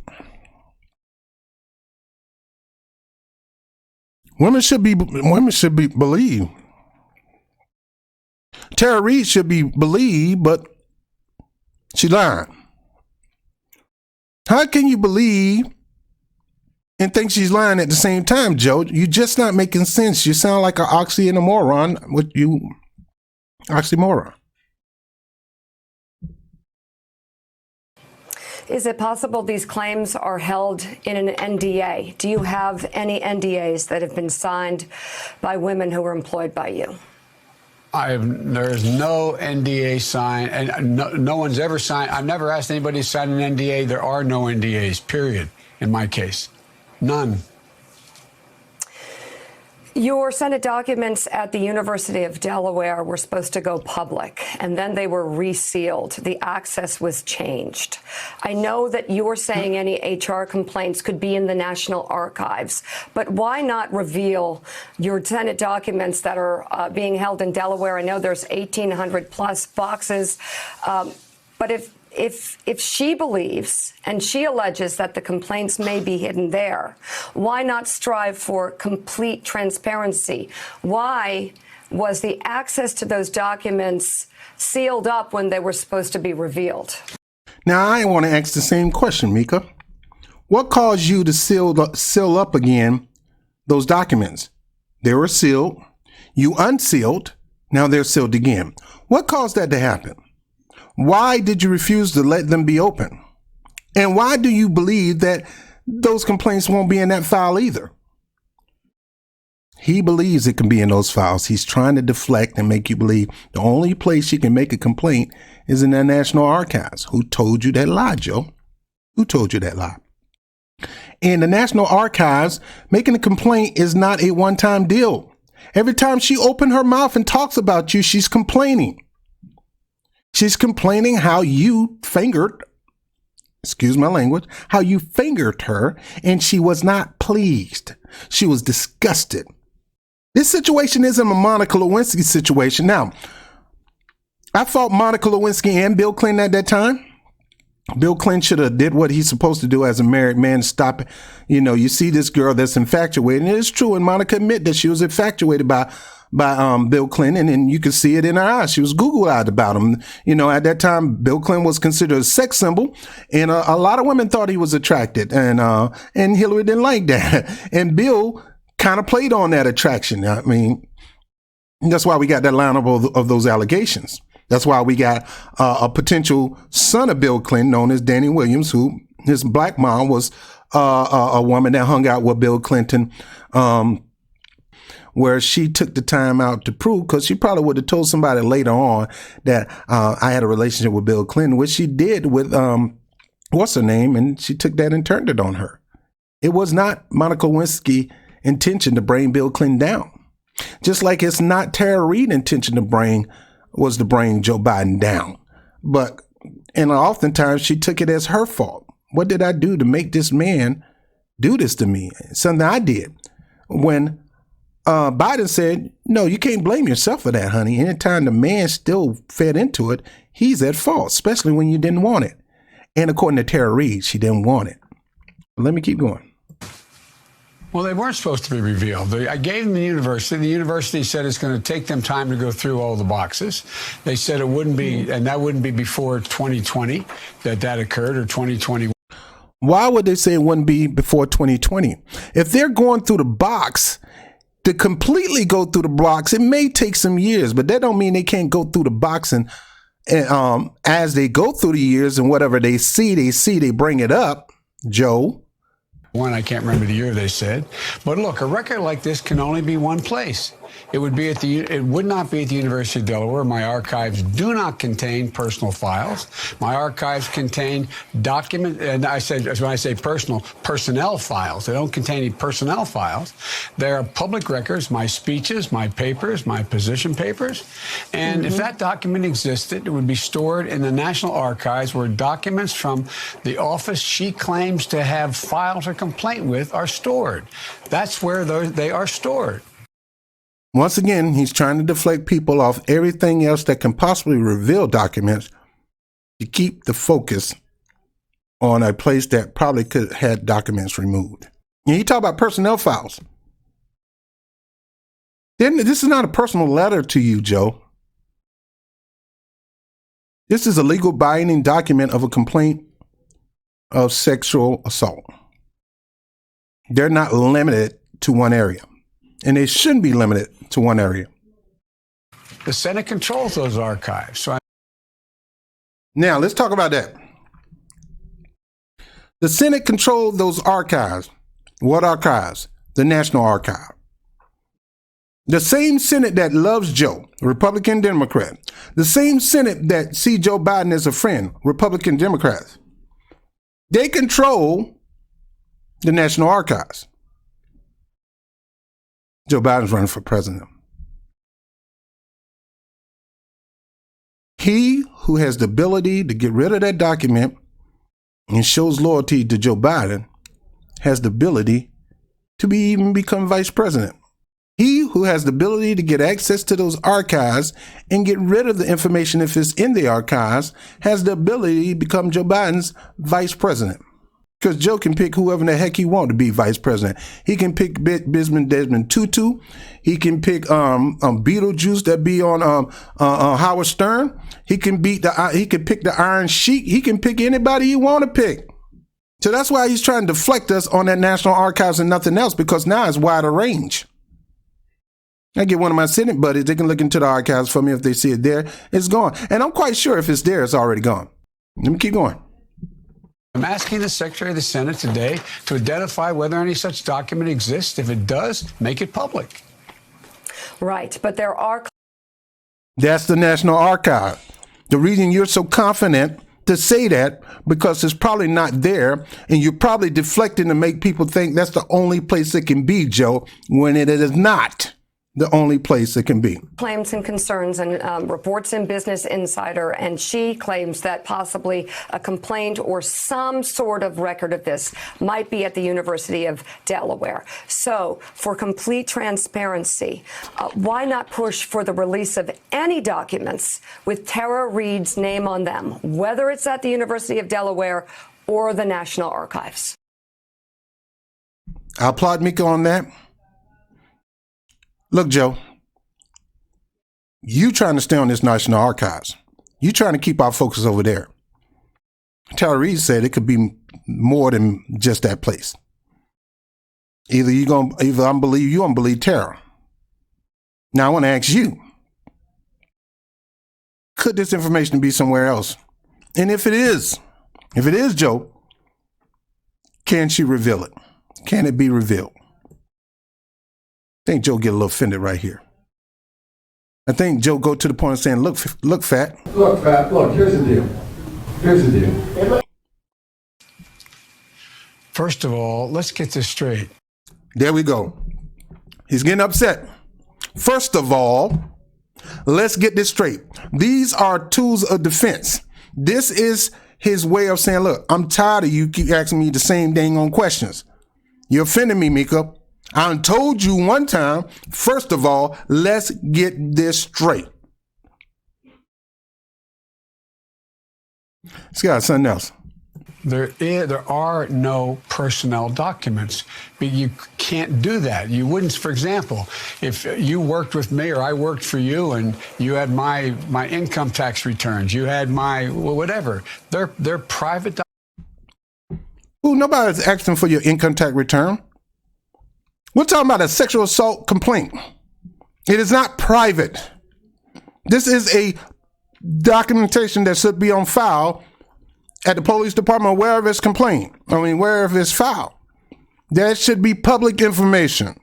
Women should be believed. Tara Reade should be believed, but she lied. How can you believe and think she's lying at the same time, Joe? You're just not making sense. You sound like an oxymoron. Oxymoron. Is it possible these claims are held in an NDA? Do you have any NDAs that have been signed by women who were employed by you? There's no NDA signed, and no one's ever signed. I've never asked anybody to sign an NDA. There are no NDAs, period, in my case. None. Your Senate documents at the University of Delaware were supposed to go public, and then they were resealed. The access was changed. I know that you're saying any HR complaints could be in the National Archives, but why not reveal your Senate documents that are being held in Delaware? I know there's 1,800 plus boxes, but if she believes and she alleges that the complaints may be hidden there, why not strive for complete transparency? Why was the access to those documents sealed up when they were supposed to be revealed? Now, I want to ask the same question, Mika. What caused you to seal up again those documents? They were sealed. You unsealed. Now they're sealed again. What caused that to happen? Why did you refuse to let them be open? And why do you believe that those complaints won't be in that file either? He believes it can be in those files. He's trying to deflect and make you believe the only place you can make a complaint is in the National Archives. Who told you that lie, Joe? Who told you that lie? In the National Archives, making a complaint is not a one-time deal. Every time she opens her mouth and talks about you, she's complaining. She's complaining how you fingered, excuse my language, how you fingered her, and she was not pleased. She was disgusted. This situation isn't a Monica Lewinsky situation. Now, I fought Monica Lewinsky and Bill Clinton at that time. Bill Clinton should have did what he's supposed to do as a married man. Stop it. You see this girl that's infatuated. And it's true. And Monica admitted that she was infatuated by Bill Clinton, and you can see it in her eyes. She was Google-eyed about him. At that time, Bill Clinton was considered a sex symbol, and a lot of women thought he was attracted, and Hillary didn't like that. And Bill kind of played on that attraction. I mean, that's why we got that lineup of those allegations. That's why we got a potential son of Bill Clinton known as Danny Williams, who his black mom was a woman that hung out with Bill Clinton, where she took the time out to prove, because she probably would have told somebody later on that I had a relationship with Bill Clinton, which she did with what's her name, and she took that and turned it on her. It was not Monica Lewinsky's intention to bring Bill Clinton down, just like it's not Tara Reade's intention to bring Joe Biden down. And oftentimes she took it as her fault. What did I do to make this man do this to me? Something I did. When Biden said, no, you can't blame yourself for that, honey. Anytime the man still fed into it, he's at fault, especially when you didn't want it. And according to Tara Reade, she didn't want it. Let me keep going. Well, they weren't supposed to be revealed. I gave them the university. The university said it's going to take them time to go through all the boxes. They said it wouldn't be, and that wouldn't be before 2020 that occurred, or 2021. Why would they say it wouldn't be before 2020? If they're going through the box, to completely go through the box, it may take some years, but that don't mean they can't go through the box. And as they go through the years and whatever they see, they bring it up, Joe. I can't remember the year they said. But look, a record like this can only be one place. It would not be at the University of Delaware. My archives do not contain personal files. My archives contain document, and when I say personnel files. They don't contain any personnel files. They are public records, my speeches, my papers, my position papers. And if that document existed, it would be stored in the National Archives, where documents from the office she claims to have filed her complaint with are stored. That's where they are stored. Once again, he's trying to deflect people off everything else that can possibly reveal documents to keep the focus on a place that probably could have had documents removed. And he talked about personnel files. Then this is not a personal letter to you, Joe. This is a legal binding document of a complaint of sexual assault. They're not limited to one area, and they shouldn't be limited to one area. The Senate controls those archives. Now, let's talk about that. The Senate controlled those archives. What archives? The National Archive. The same Senate that loves Joe, Republican Democrat. The same Senate that see Joe Biden as a friend, Republican Democrats. They control the National Archives. Joe Biden's running for president. He who has the ability to get rid of that document and shows loyalty to Joe Biden has the ability to even become vice president. He who has the ability to get access to those archives and get rid of the information if it's in the archives has the ability to become Joe Biden's vice president. Because Joe can pick whoever the heck he wants to be vice president. He can pick Desmond Tutu. He can pick Beetlejuice that be on Howard Stern. He can pick the Iron Sheik. He can pick anybody he want to pick. So that's why he's trying to deflect us on that National Archives and nothing else, because now it's wider range. I get one of my Senate buddies, they can look into the archives for me. If they see it there, it's gone. And I'm quite sure if it's there, it's already gone. Let me keep going. I'm asking the Secretary of the Senate today to identify whether any such document exists. If it does, make it public. Right, but there are... That's the National Archive. The reason you're so confident to say that, because it's probably not there, and you're probably deflecting to make people think that's the only place it can be, Joe, when it is not the only place it can be. Claims and concerns and reports in Business Insider, and she claims that possibly a complaint or some sort of record of this might be at the University of Delaware. So, for complete transparency, why not push for the release of any documents with Tara Reade's name on them, whether it's at the University of Delaware or the National Archives? I applaud Mika on that. Look, Joe, you trying to stay on this National Archives. You trying to keep our focus over there. Tara Reade said it could be more than just that place. Either I don't believe you, I don't believe Tara. Now I want to ask you, could this information be somewhere else? And if it is, Joe, can she reveal it? Can it be revealed? I think Joe get a little offended right here. I think Joe go to the point of saying, look, fat. Look, fat. Look, here's the deal. First of all, let's get this straight. There we go. He's getting upset. First of all, let's get this straight. These are tools of defense. This is his way of saying, look, I'm tired of you keep asking me the same dang on questions. You're offending me, Mika. I told you one time, first of all, let's get this straight. Let's got something else. There are no personnel documents. But you can't do that. You wouldn't, for example, if you worked with me or I worked for you and you had my income tax returns, you had my whatever, they're private documents. Ooh, nobody's asking for your income tax return. We're talking about a sexual assault complaint. It is not private. This is a documentation that should be on file at the police department, wherever it's wherever it's filed. That should be public information.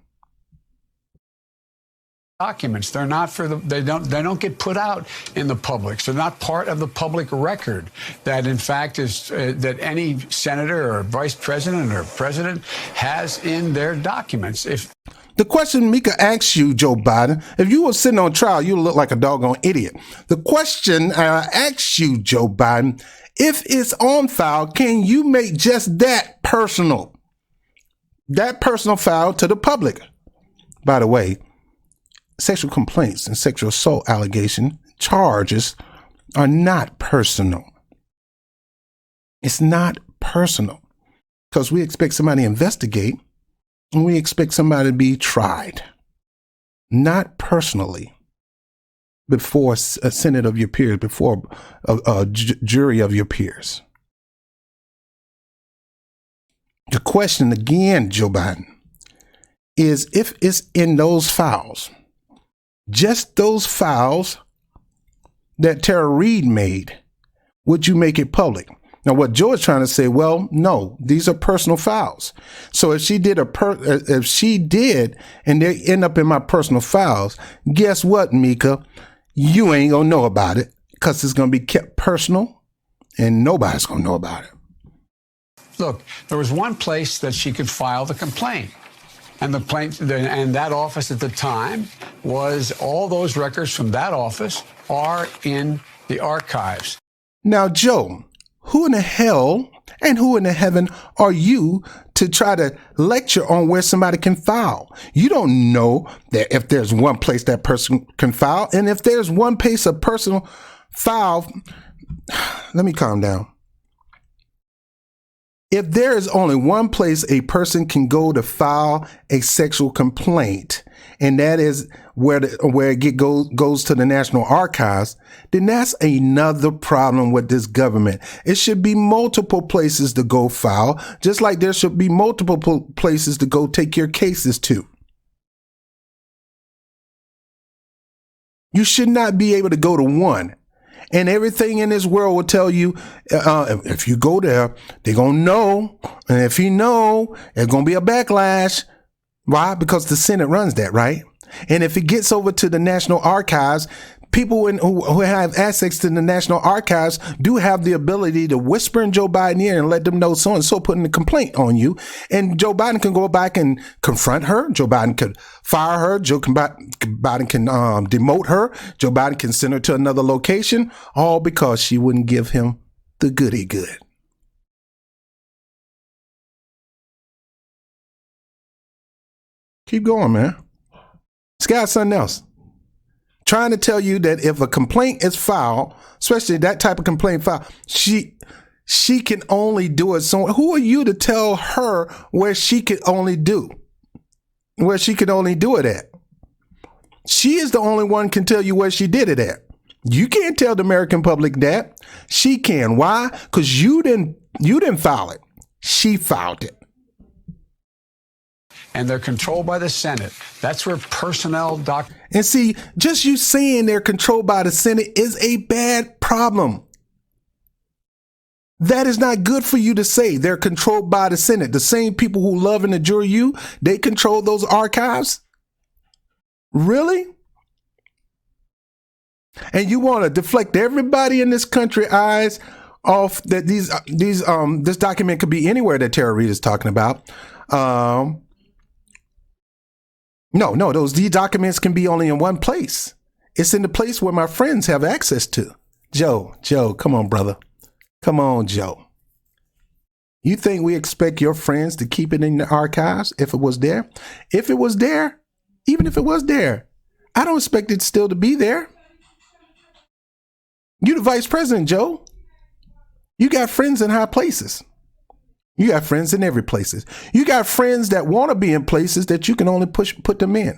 documents. They're not for the, they don't get put out in the public. So they're not part of the public record that in fact is that any senator or vice president or president has in their documents. If the question Mika asks you, Joe Biden, if you were sitting on trial, you would look like a doggone idiot. The question I ask you, Joe Biden, if it's on file, can you make just that personal file to the public? By the way, sexual complaints and sexual assault allegation charges are not personal. It's not personal because we expect somebody to investigate and we expect somebody to be tried, not personally before a senate of your peers, before a jury of your peers. The question again, Joe Biden, is if it's in those files, just those files that Tara Reade made, would you make it public? Now, what Joe is trying to say, well, no, these are personal files. So if she did and they end up in my personal files, guess what, Mika? You ain't gonna know about it because it's gonna be kept personal and nobody's gonna know about it. look, there was one place that she could file the complaint. And and that office at the time was, all those records from that office are in the archives. Now, Joe, who in the hell and who in the heaven are you to try to lecture on where somebody can file? You don't know that if there's one place that person can file, and if there's one place a personal file, let me calm down. If there is only one place a person can go to file a sexual complaint, and that is where it goes to the National Archives, then that's another problem with this government. It should be multiple places to go file, just like there should be multiple places to go take your cases to. You should not be able to go to one. And everything in this world will tell you, if you go there, they're going to know. And if you know, there's going to be a backlash. Why? Because the Senate runs that, right? And if it gets over to the National Archives, people who have access to the National Archives do have the ability to whisper in Joe Biden's ear and let them know so-and-so putting a complaint on you. And Joe Biden can go back and confront her. Joe Biden could fire her. Joe Biden can demote her. Joe Biden can send her to another location, all because she wouldn't give him the goody good. Keep going, man. This guy's something else. Trying to tell you that if a complaint is filed, especially that type of complaint filed, she can only do it. So who are you to tell her where she could only do it at? She is the only one can tell you where she did it at. You can't tell the American public that. She can. Why? Because you didn't file it. She filed it. And they're controlled by the Senate. That's where personnel And see, just you saying they're controlled by the Senate is a bad problem. That is not good for you to say they're controlled by the Senate. The same people who love and adore you, they control those archives? Really? And you want to deflect everybody in this country eyes off that this document could be anywhere that Tara Reade is talking about. No, these documents can be only in one place. It's in the place where my friends have access to. Joe, come on, brother. Come on, Joe. You think we expect your friends to keep it in the archives if it was there? If it was there, even if it was there, I don't expect it still to be there. You the vice president, Joe. You got friends in high places. You got friends in every places. You got friends that want to be in places that you can only put them in.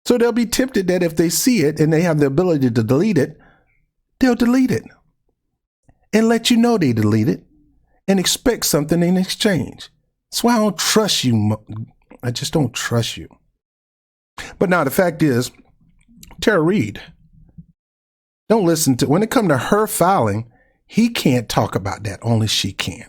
So they'll be tempted that if they see it and they have the ability to delete it, they'll delete it and let you know they delete it and expect something in exchange. That's why I don't trust you. I just don't trust you. But now the fact is, Tara Reade, don't listen to, when it comes to her filing, he can't talk about that. Only she can.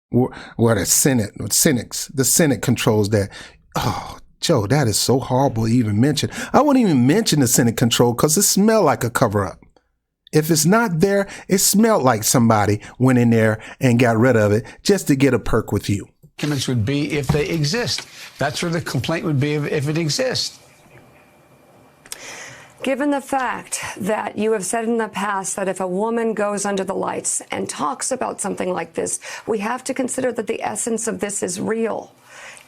Where the Senate controls that. Oh, Joe, that is so horrible to even mention. I wouldn't even mention the Senate control because it smelled like a cover-up. If it's not there, it smelled like somebody went in there and got rid of it just to get a perk with you. Documents would be if they exist. That's where the complaint would be if it exists. Given the fact that you have said in the past that if a woman goes under the lights and talks about something like this, we have to consider that the essence of this is real.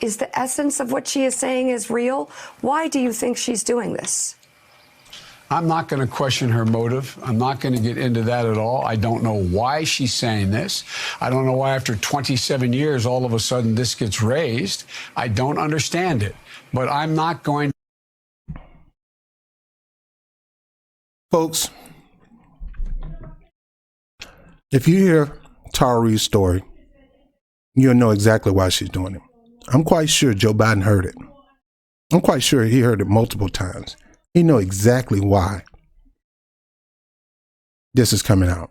Is the essence of what she is saying is real? Why do you think she's doing this? I'm not going to question her motive. I'm not going to get into that at all. I don't know why she's saying this. I don't know why after 27 years, all of a sudden this gets raised. I don't understand it, but I'm not going. Folks, if you hear Tara Reade's story, you'll know exactly why she's doing it. I'm quite sure Joe Biden heard it. I'm quite sure he heard it multiple times. He knows exactly why this is coming out.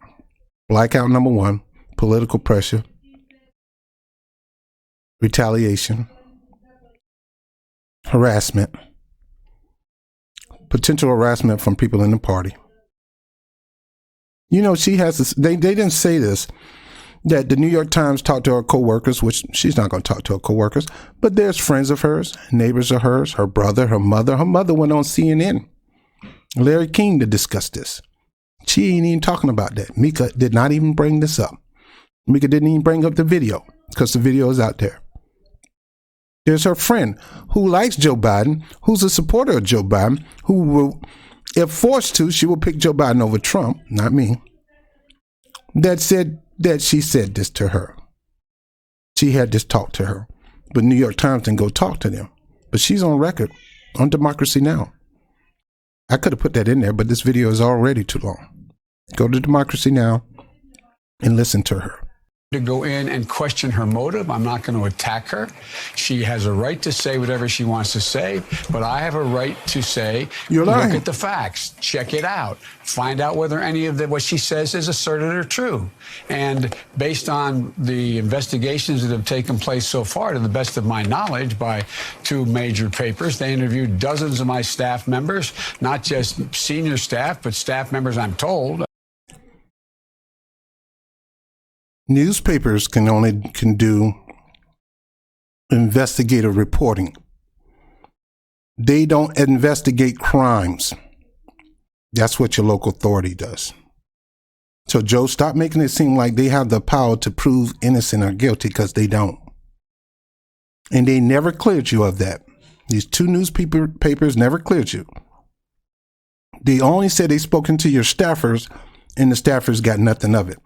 Blackout number one, political pressure, retaliation, harassment, potential harassment from people in the party. You know, she has this, they didn't say this, that the New York Times talked to her co-workers, which she's not going to talk to her co-workers, but there's friends of hers, neighbors of hers, her brother, her mother. Her mother went on CNN, Larry King, to discuss this. She ain't even talking about that. Mika did not even bring this up. Mika didn't even bring up the video because the video is out there. There's her friend who likes Joe Biden, who's a supporter of Joe Biden, who will, if forced to, she will pick Joe Biden over Trump, not me, that said that she said this to her. She had this talk to her. But New York Times didn't go talk to them. But she's on record on Democracy Now! I could have put that in there, but this video is already too long. Go to Democracy Now! And listen to her. To go in and question her motive. I'm not going to attack her. She has a right to say whatever she wants to say, but I have a right to say, you're lying. Look at the facts, check it out, find out whether any of what she says is asserted or true. And based on the investigations that have taken place so far, to the best of my knowledge, by two major papers, they interviewed dozens of my staff members, not just senior staff, but staff members, I'm told. Newspapers can do investigative reporting. They don't investigate crimes. That's what your local authority does. So, Joe, stop making it seem like they have the power to prove innocent or guilty, because they don't. And they never cleared you of that. These two newspapers never cleared you. They only said they spoken to your staffers, and the staffers got nothing of it.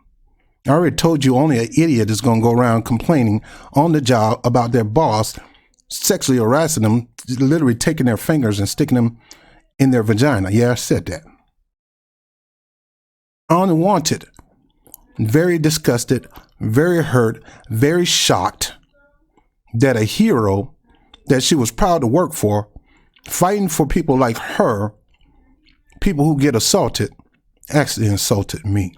I already told you only an idiot is going to go around complaining on the job about their boss sexually harassing them, literally taking their fingers and sticking them in their vagina. Yeah, I said that. Unwanted, very disgusted, very hurt, very shocked that a hero that she was proud to work for, fighting for people like her, people who get assaulted, actually insulted me.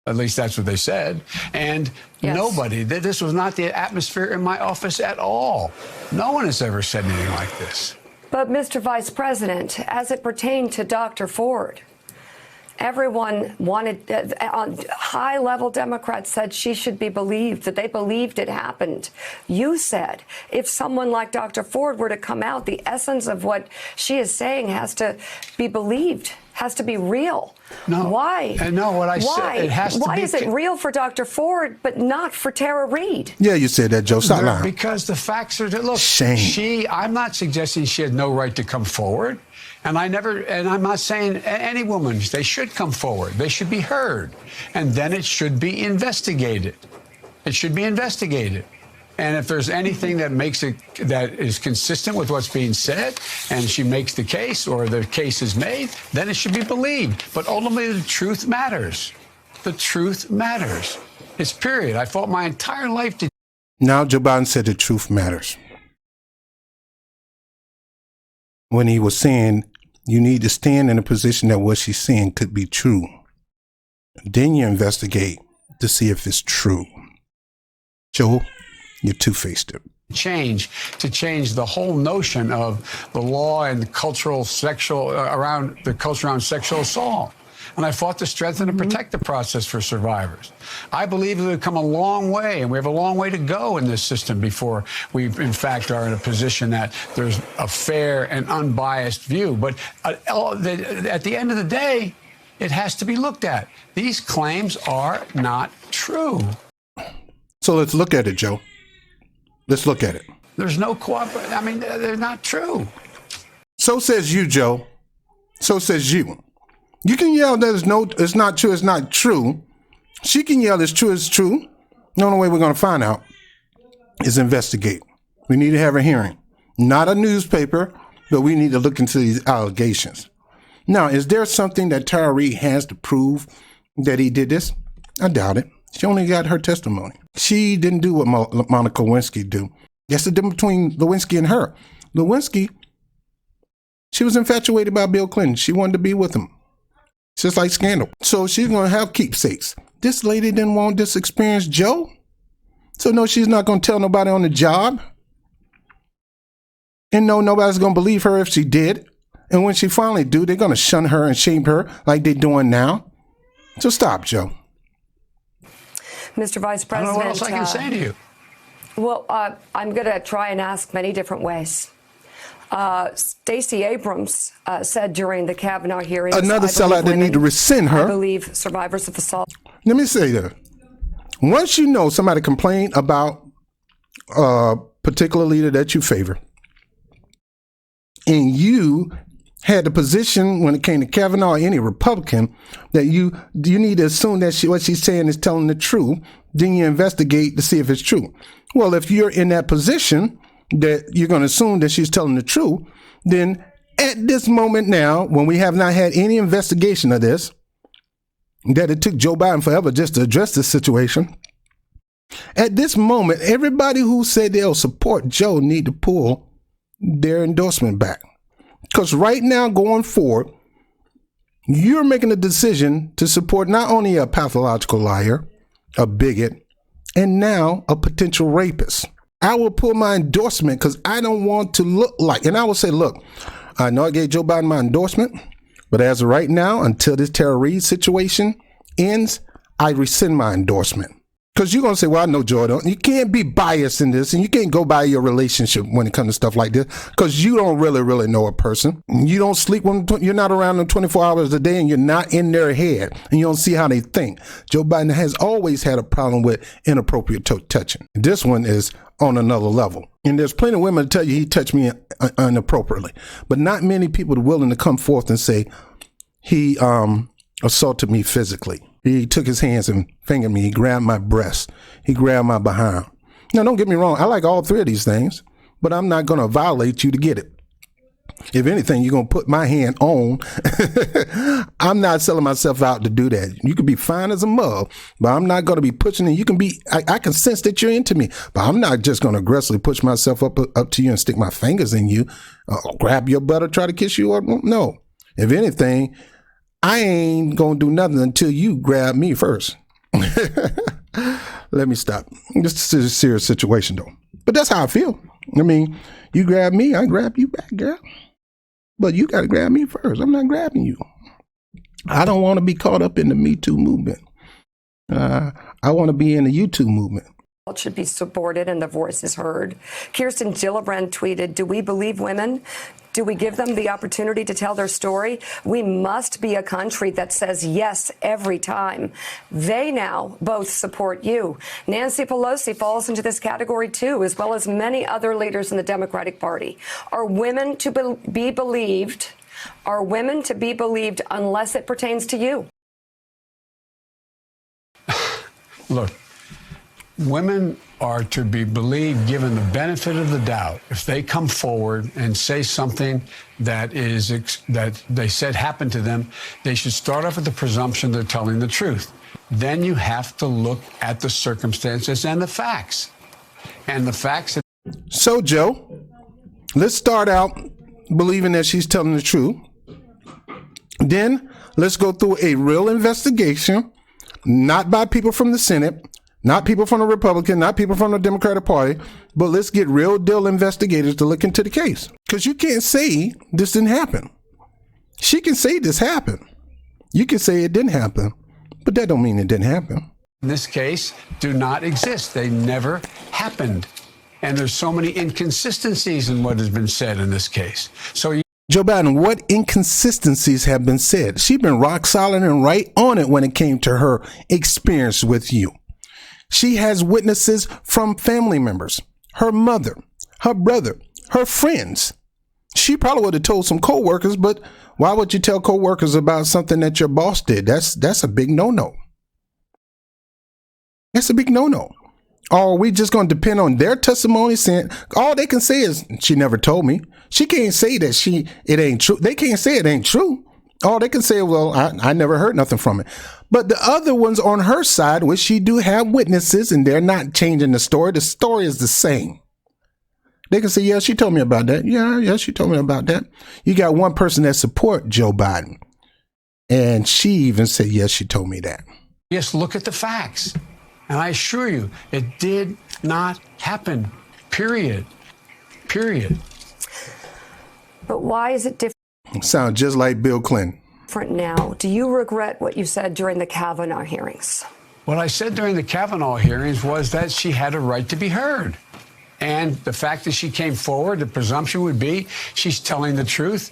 At least that's what they said. And yes. Nobody, this was not the atmosphere in my office at all. No one has ever said anything like this. But, Mr. Vice President, as it pertained to Dr. Ford, everyone wanted, high-level Democrats said she should be believed, that they believed it happened. You said if someone like Dr. Ford were to come out, the essence of what she is saying has to be believed, has to be real. No. Why? No, what I said, it has to be. Why is it real for Dr. Ford, but not for Tara Reade? Yeah, you said that, Joe. Stop lying. Because the facts are, look, shame. I'm not suggesting she had no right to come forward. And I'm not saying any woman, they should come forward. They should be heard. And then it should be investigated. It should be investigated. And if there's anything that that is consistent with what's being said, and she makes the case, or the case is made, then it should be believed. But ultimately, the truth matters. The truth matters. It's period. I fought my entire life to. Now Joe Biden said the truth matters. When he was saying you need to stand in a position that what she's saying could be true. Then you investigate to see if it's true. Joe, you two-faced it. change the whole notion of the law and the cultural sexual around the culture around sexual assault. And I fought to strengthen and protect the process for survivors. I believe we've come a long way, and we have a long way to go in this system before we, in fact, are in a position that there's a fair and unbiased view. But at the end of the day, it has to be looked at. These claims are not true. So let's look at it, Joe. Let's look at it. There's no cooperation. I mean, they're not true. So says you, Joe. So says you. You can yell that it's not true, it's not true. She can yell it's true, it's true. The only way we're going to find out is investigate. We need to have a hearing. Not a newspaper, but we need to look into these allegations. Now, is there something that Tara Reade has to prove that he did this? I doubt it. She only got her testimony. She didn't do what Monica Lewinsky do. That's the difference between Lewinsky and her. Lewinsky, she was infatuated by Bill Clinton. She wanted to be with him. Just like Scandal. So she's going to have keepsakes. This lady didn't want this experience, Joe. So no, she's not going to tell nobody on the job. And no, nobody's going to believe her if she did. And when she finally do, they're going to shun her and shame her like they're doing now. So stop, Joe. Mr. Vice President. I don't know what else I can say to you. Well, I'm going to try and ask many different ways. Stacey Abrams said during the Kavanaugh hearings, another sellout that need to rescind her. I believe survivors of assault. Let me say that. Once you know somebody complained about a particular leader that you favor, and you had the position when it came to Kavanaugh or any Republican that you need to assume that what she's saying is telling the truth, then you investigate to see if it's true. Well, if you're in that position that you're going to assume that she's telling the truth, then at this moment now, when we have not had any investigation of this, that it took Joe Biden forever just to address this situation, at this moment, everybody who said they'll support Joe need to pull their endorsement back. Because right now, going forward, you're making a decision to support not only a pathological liar, a bigot, and now a potential rapist. I will pull my endorsement because I don't want to look like, and I will say, look, I know I gave Joe Biden my endorsement, but as of right now, until this Tara Reade situation ends, I rescind my endorsement. Because you're going to say, well, I know Joe. You can't be biased in this, and you can't go by your relationship when it comes to stuff like this, because you don't really know a person. You don't sleep when you're not around them 24 hours a day, and you're not in their head, and you don't see how they think. Joe Biden has always had a problem with inappropriate touching. This one is on another level. And there's plenty of women to tell you he touched me inappropriately, but not many people are willing to come forth and say he assaulted me physically. He took his hands and fingered me. He grabbed my breast. He grabbed my behind. Now, don't get me wrong. I like all three of these things, but I'm not going to violate you to get it. If anything, you're going to put my hand on. I'm not selling myself out to do that. You can be fine as a mug, but I'm not going to be pushing it. You can be, I can sense that you're into me, but I'm not just going to aggressively push myself up to you and stick my fingers in you, grab your butt or try to kiss you. Or no. If anything, I ain't going to do nothing until you grab me first. Let me stop. This is a serious situation, though. But that's how I feel. I mean, you grab me, I grab you back, girl. But you got to grab me first. I'm not grabbing you. I don't want to be caught up in the Me Too movement. I want to be in the You Too movement. Should be supported and the voices heard. Kirsten Gillibrand tweeted, "Do we believe women? Do we give them the opportunity to tell their story? We must be a country that says yes every time." They now both support you. Nancy Pelosi falls into this category too, as well as many other leaders in the Democratic Party. Are women to be believed? Are women to be believed unless it pertains to you? Look. Women are to be believed given the benefit of the doubt. If they come forward and say something that they said happened to them, they should start off with the presumption they're telling the truth. Then you have to look at the circumstances and the facts. And the facts. So, Joe, let's start out believing that she's telling the truth. Then let's go through a real investigation, not by people from the Senate, Not people from the Republican, not people from the Democratic Party, but let's get real deal investigators to look into the case. Because you can't say this didn't happen. She can say this happened. You can say it didn't happen, but that don't mean it didn't happen. In this case, do not exist. They never happened. And there's so many inconsistencies in what has been said in this case. So Joe Biden, what inconsistencies have been said? She's been rock solid and right on it when it came to her experience with you. She has witnesses from family members, her mother, her brother, her friends. She probably would have told some coworkers, but why would you tell coworkers about something that your boss did? That's a big no-no. That's a big no-no. Or are we just going to depend on their testimony saying all they can say is she never told me? She can't say that it ain't true. They can't say it ain't true. All they can say, well, I never heard nothing from it. But the other ones on her side, which she do have witnesses, and they're not changing the story. The story is the same. They can say, yeah, she told me about that. Yeah, she told me about that. You got one person that support Joe Biden. And she even said, yes, she told me that. just look at the facts. And I assure you, it did not happen. Period. Period. But why is it different? Sound just like Bill Clinton. Different now. Do you regret what you said during the Kavanaugh hearings? What I said during the Kavanaugh hearings was that she had a right to be heard. And the fact that she came forward, the presumption would be she's telling the truth.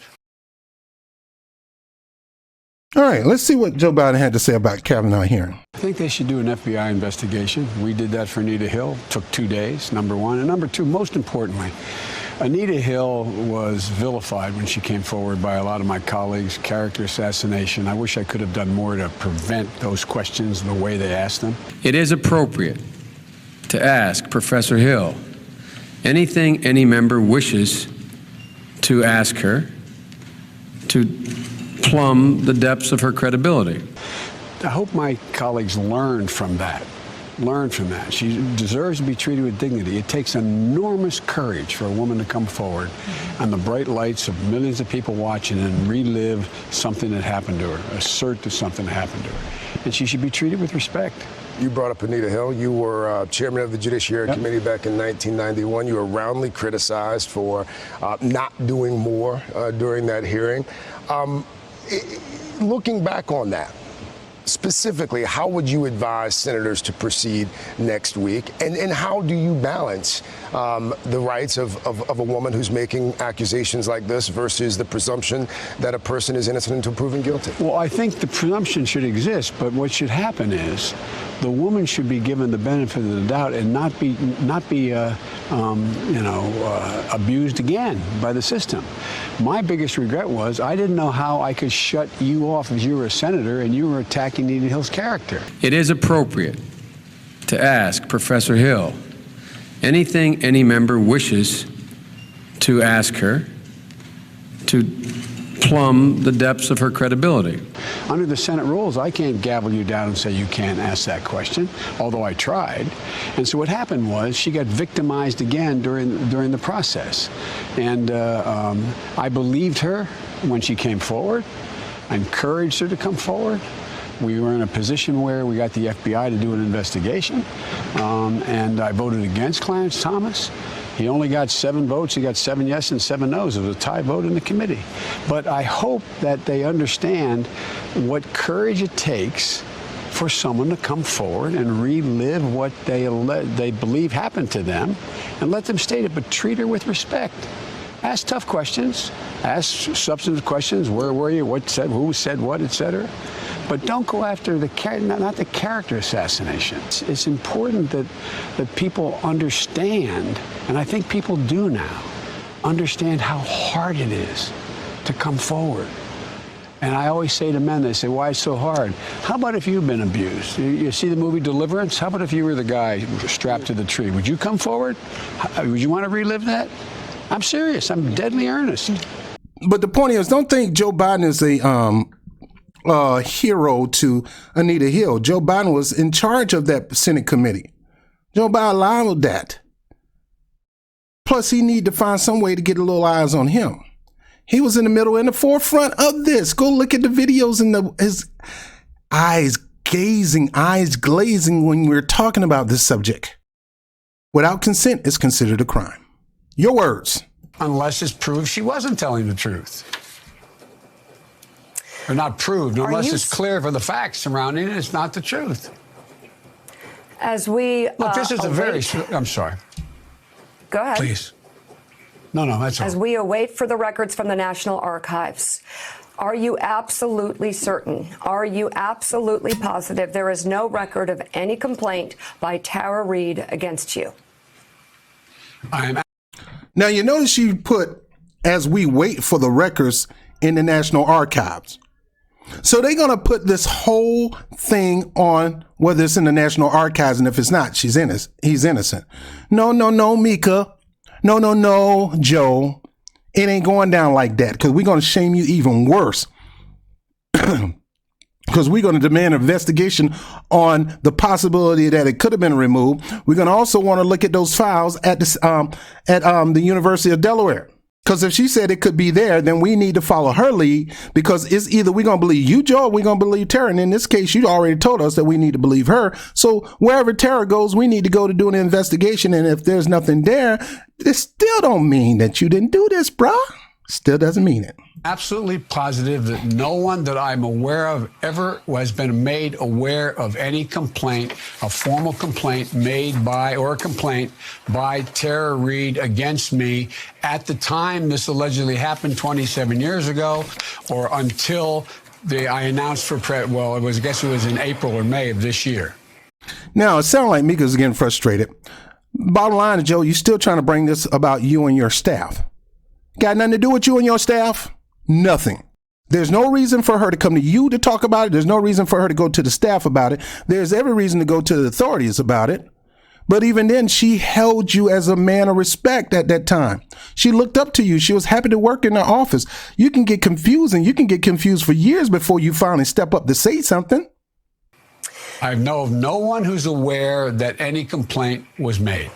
All right, let's see what Joe Biden had to say about Kavanaugh hearing. I think they should do an FBI investigation. We did that for Anita Hill. Took 2 days, number one. And number two, most importantly, Anita Hill was vilified when she came forward by a lot of my colleagues, character assassination. I wish I could have done more to prevent those questions the way they asked them. It is appropriate to ask Professor Hill anything any member wishes to ask her to plumb the depths of her credibility. I hope my colleagues learn from that. She deserves to be treated with dignity. It takes enormous courage for a woman to come forward on the bright lights of millions of people watching and relive something that happened to her, assert that something happened to her. And she should be treated with respect. You brought up Anita Hill. You were chairman of the Judiciary Committee back in 1991. You were roundly criticized for not doing more during that hearing. Looking back on that, specifically, how would you advise senators to proceed next week? And how do you balance the rights of a woman who's making accusations like this versus the presumption that a person is innocent until proven guilty? Well, I think the presumption should exist, but what should happen is the woman should be given the benefit of the doubt and not be abused again by the system. My biggest regret was I didn't know how I could shut you off as you were a senator and you were attacking Anita Hill's character. It is appropriate to ask Professor Hill anything any member wishes to ask her to plumb the depths of her credibility. Under the Senate rules, I can't gavel you down and say you can't ask that question, although I tried. And so what happened was she got victimized again during the process. And I believed her when she came forward. I encouraged her to come forward. We were in a position where we got the FBI to do an investigation, and I voted against Clarence Thomas. He only got 7 votes. He got 7 yes and 7 no's. It was a tie vote in the committee. But I hope that they understand what courage it takes for someone to come forward and relive what they believe happened to them and let them state it, but treat her with respect. Ask tough questions. Ask substantive questions. Where were you? What said? Who said what, etc. But don't go after not the character assassination. It's important that people understand, and I think people do now, understand how hard it is to come forward. And I always say to men, they say, why is it so hard? How about if you've been abused? You see the movie Deliverance? How about if you were the guy strapped to the tree? Would you come forward? Would you want to relive that? I'm serious. I'm deadly earnest. But the point is, don't think Joe Biden is a hero to Anita Hill. Joe Biden was in charge of that Senate committee. Joe Biden allowed that. Plus, he need to find some way to get a little eyes on him. He was in the middle, in the forefront of this. Go look at the videos, and his eyes eyes glazing when we're talking about this subject. Without consent is considered a crime. Your words. Unless it's proved she wasn't telling the truth. Or not proved, unless it's clear for the facts surrounding it, it's not the truth. As we look, this is a very. I'm sorry. Go ahead. Please. No, that's all. As we await for the records from the National Archives, are you absolutely certain? Are you absolutely positive there is no record of any complaint by Tara Reade against you? I am. Now, you notice she put, as we wait for the records in the National Archives. So they're going to put this whole thing on whether it's in the National Archives, and if it's not, he's innocent. No, Mika. No, Joe. It ain't going down like that, because we're going to shame you even worse. Because we're going to demand an investigation on the possibility that it could have been removed. We're going to also want to look at those files at the University of Delaware. Because if she said it could be there, then we need to follow her lead, because it's either we're going to believe you, Joe, or we're going to believe Tara. And in this case, you already told us that we need to believe her. So wherever Tara goes, we need to go to do an investigation. And if there's nothing there, it still don't mean that you didn't do this, bruh. Still doesn't mean it. Absolutely positive that no one that I'm aware of ever has been made aware of any complaint, a formal complaint made by, or a complaint by Tara Reade against me at the time this allegedly happened 27 years ago, or until I announced for I guess it was in April or May of this year. Now, it sounds like Mika's getting frustrated. Bottom line is, Joe, you're still trying to bring this about you and your staff. Got nothing to do with you and your staff? Nothing. There's no reason for her to come to you to talk about it. There's no reason for her to go to the staff about it. There's every reason to go to the authorities about it. But even then, she held you as a man of respect at that time. She looked up to you. She was happy to work in her office. You can get confused, and you can get confused for years before you finally step up to say something. I know of no one who's aware that any complaint was made.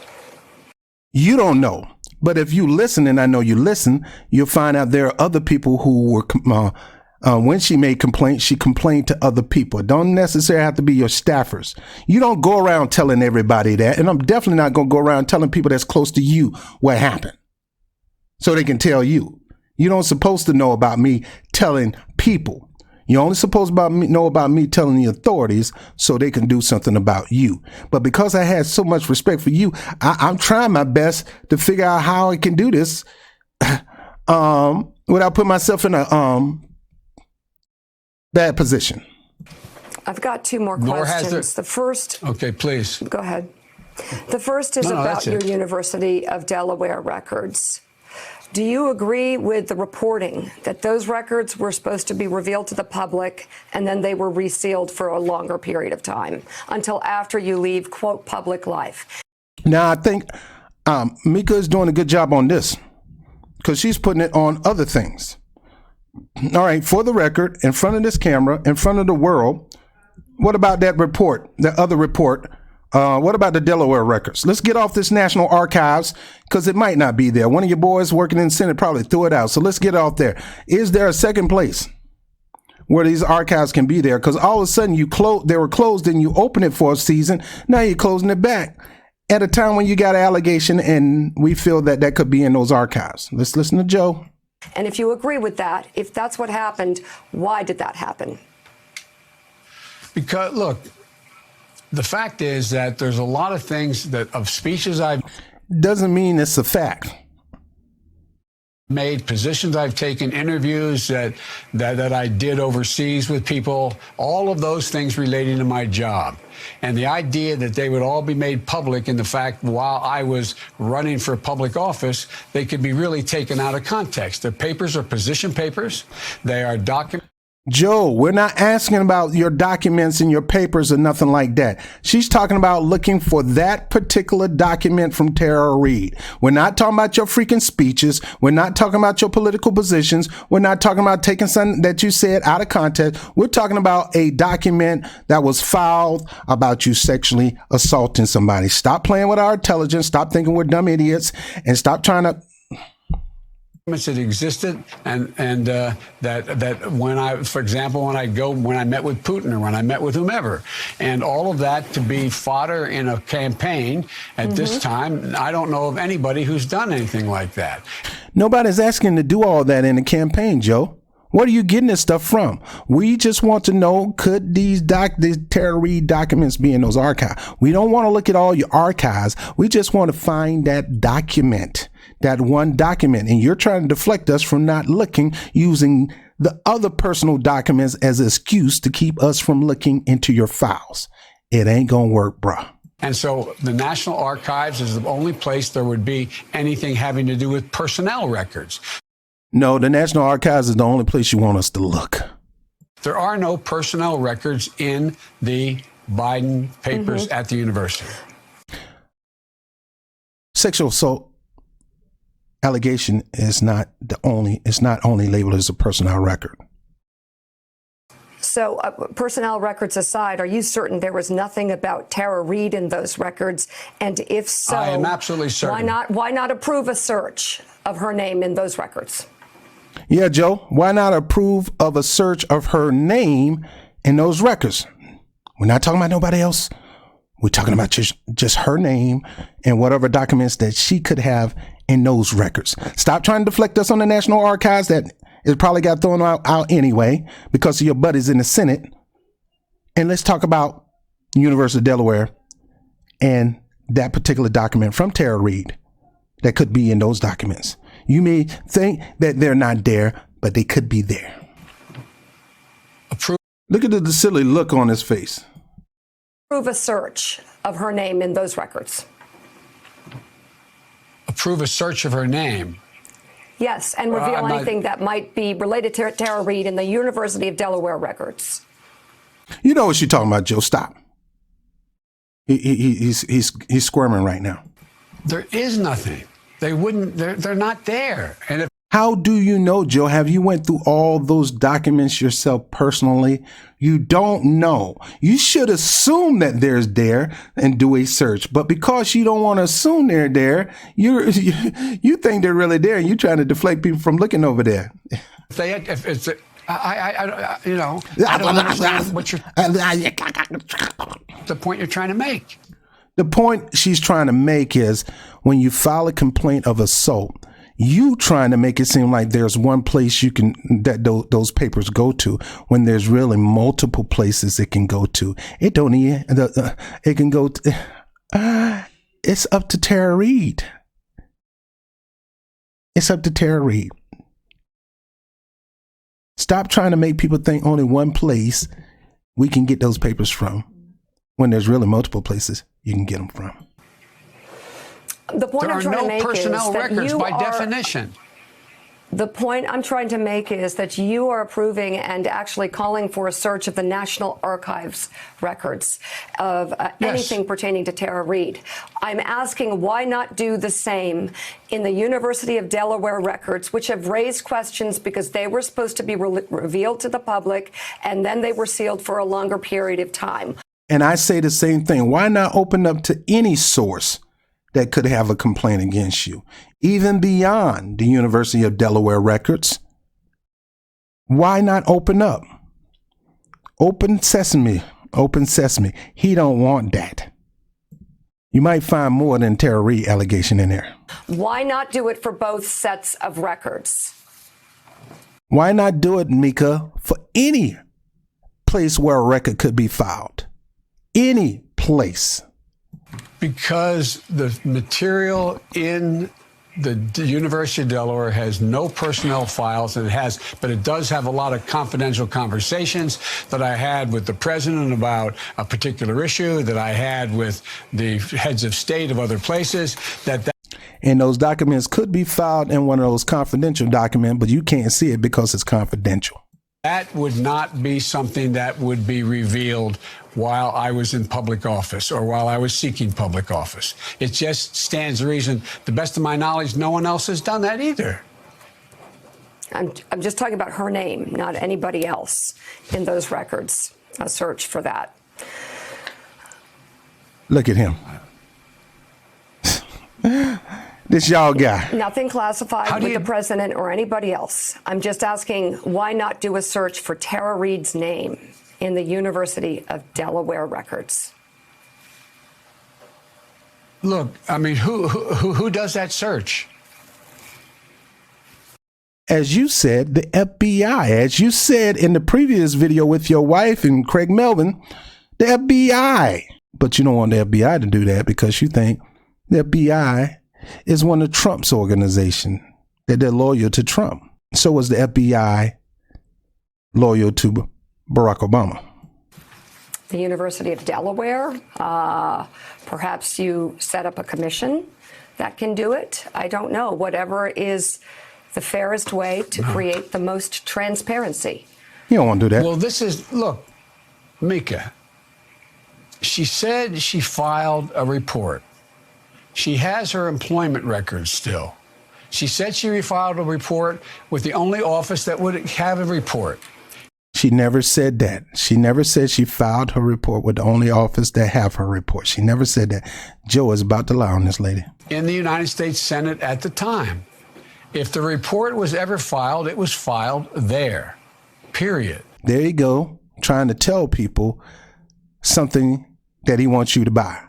You don't know. But if you listen, and I know you listen, you'll find out there are other people who were, when she made complaints, she complained to other people. Don't necessarily have to be your staffers. You don't go around telling everybody that. And I'm definitely not going to go around telling people that's close to you what happened, so they can tell you. You don't supposed to know about me telling people. You're only supposed to know about me telling the authorities so they can do something about you. But because I had so much respect for you, I'm trying my best to figure out how I can do this without putting myself in a bad position. I've got two more questions. The first. Okay, please. Go ahead. The first is about your University of Delaware records. Do you agree with the reporting that those records were supposed to be revealed to the public and then they were resealed for a longer period of time until after you leave, quote, public life? Now, I think Mika is doing a good job on this, because she's putting it on other things. All right, for the record, in front of this camera, in front of the world, what about that report, the other report? What about the Delaware records? Let's get off this National Archives, because it might not be there. One of your boys working in the Senate probably threw it out. So let's get it off there. Is there a second place where these archives can be there? Because all of a sudden they were closed and you open it for a season. Now you're closing it back at a time when you got an allegation, and we feel that that could be in those archives. Let's listen to Joe. And if you agree with that, if that's what happened, why did that happen? Because, look, the fact is that there's a lot of things of speeches I've doesn't mean it's a fact. Made, positions I've taken, interviews that I did overseas with people, all of those things relating to my job. And the idea that they would all be made public, in the fact while I was running for public office, they could be really taken out of context. The papers are position papers. They are documents. Joe, we're not asking about your documents and your papers or nothing like that. She's talking about looking for that particular document from Tara Reade. We're not talking about your freaking speeches. We're not talking about your political positions. We're not talking about taking something that you said out of context. We're talking about a document that was filed about you sexually assaulting somebody. Stop playing with our intelligence. Stop thinking we're dumb idiots, and stop trying to... It existed, and that when I, for example, when I met with Putin or when I met with whomever, and all of that to be fodder in a campaign at this time, I don't know of anybody who's done anything like that. Nobody's asking to do all that in a campaign, Joe. What are you getting this stuff from? We just want to know, could these Tara Reade documents be in those archives? We don't want to look at all your archives. We just want to find that document, that one document. And you're trying to deflect us from not looking, using the other personal documents as an excuse to keep us from looking into your files. It ain't gonna work, bruh. And so the National Archives is the only place there would be anything having to do with personnel records. No, the National Archives is the only place you want us to look. There are no personnel records in the Biden papers at the university. Sexual assault allegation is not only labeled as a personnel record. So personnel records aside, are you certain there was nothing about Tara Reade in those records? And if so, I am absolutely certain. Why not approve a search of her name in those records? Yeah, Joe, why not approve of a search of her name in those records? We're not talking about nobody else. We're talking about just her name and whatever documents that she could have in those records. Stop trying to deflect us on the National Archives that it probably got thrown out anyway because of your buddies in the Senate. And let's talk about the University of Delaware and that particular document from Tara Reade that could be in those documents. You may think that they're not there, but they could be there. Look at the silly look on his face. Approve a search of her name in those records. Approve a search of her name. Yes, and reveal anything that might be related to Tara Reade in the University of Delaware records. You know what she's talking about, Joe. Stop. He's squirming right now. There is nothing. They wouldn't. They're not there. And if how do you know, Joe? Have you went through all those documents yourself personally? You don't know. You should assume that they're there and do a search. But because you don't want to assume they're there, you think they're really there, and you're trying to deflect people from looking over there. if it's I don't understand what the point you're trying to make. The point she's trying to make is when you file a complaint of assault, you trying to make it seem like there's one place you can that those papers go to when there's really multiple places it can go to. It don't even it can go to, it's up to Tara Reade. It's up to Tara Reade. Stop trying to make people think only one place we can get those papers from when there's really multiple places you can get them from. The point I'm trying to make is that personnel records by definition. The point I'm trying to make is that you are approving and actually calling for a search of the National Archives records of anything pertaining to Tara Reade. I'm asking why not do the same in the University of Delaware records, which have raised questions because they were supposed to be revealed to the public and then they were sealed for a longer period of time. And I say the same thing. Why not open up to any source that could have a complaint against you, even beyond the University of Delaware records? Why not open up? Open sesame, open sesame. He don't want that. You might find more than Tara Reade allegation in there. Why not do it for both sets of records? Why not do it, Mika, for any place where a record could be filed? Any place. Because the material in the University of Delaware has no personnel files, and but it does have a lot of confidential conversations that I had with the president about a particular issue, that I had with the heads of state of other places, and those documents could be filed in one of those confidential documents, but you can't see it because it's confidential. That would not be something that would be revealed while I was in public office or while I was seeking public office. It just stands to reason, the best of my knowledge, no one else has done that either. I'm just talking about her name, not anybody else in those records. A search for that. Look at him. This y'all guy. Nothing classified with the president or anybody else. I'm just asking, why not do a search for Tara Reade's name in the University of Delaware records? Look, I mean, who does that search? As you said, the FBI. As you said in the previous video with your wife and Craig Melvin, the FBI. But you don't want the FBI to do that because you think the FBI is one of Trump's organization, that they're loyal to Trump. So was the FBI loyal to Barack Obama. The University of Delaware, perhaps you set up a commission that can do it. I don't know. Whatever is the fairest way to create the most transparency. You don't want to do that. Well, this is, look, Mika, she said she filed a report. She has her employment records still. She said she refiled a report with the only office that would have a report. She never said that. She never said she filed her report with the only office that have her report. She never said that. Joe is about to lie on this lady. In the United States Senate at the time. If the report was ever filed, it was filed there, period. There you go, trying to tell people something that he wants you to buy.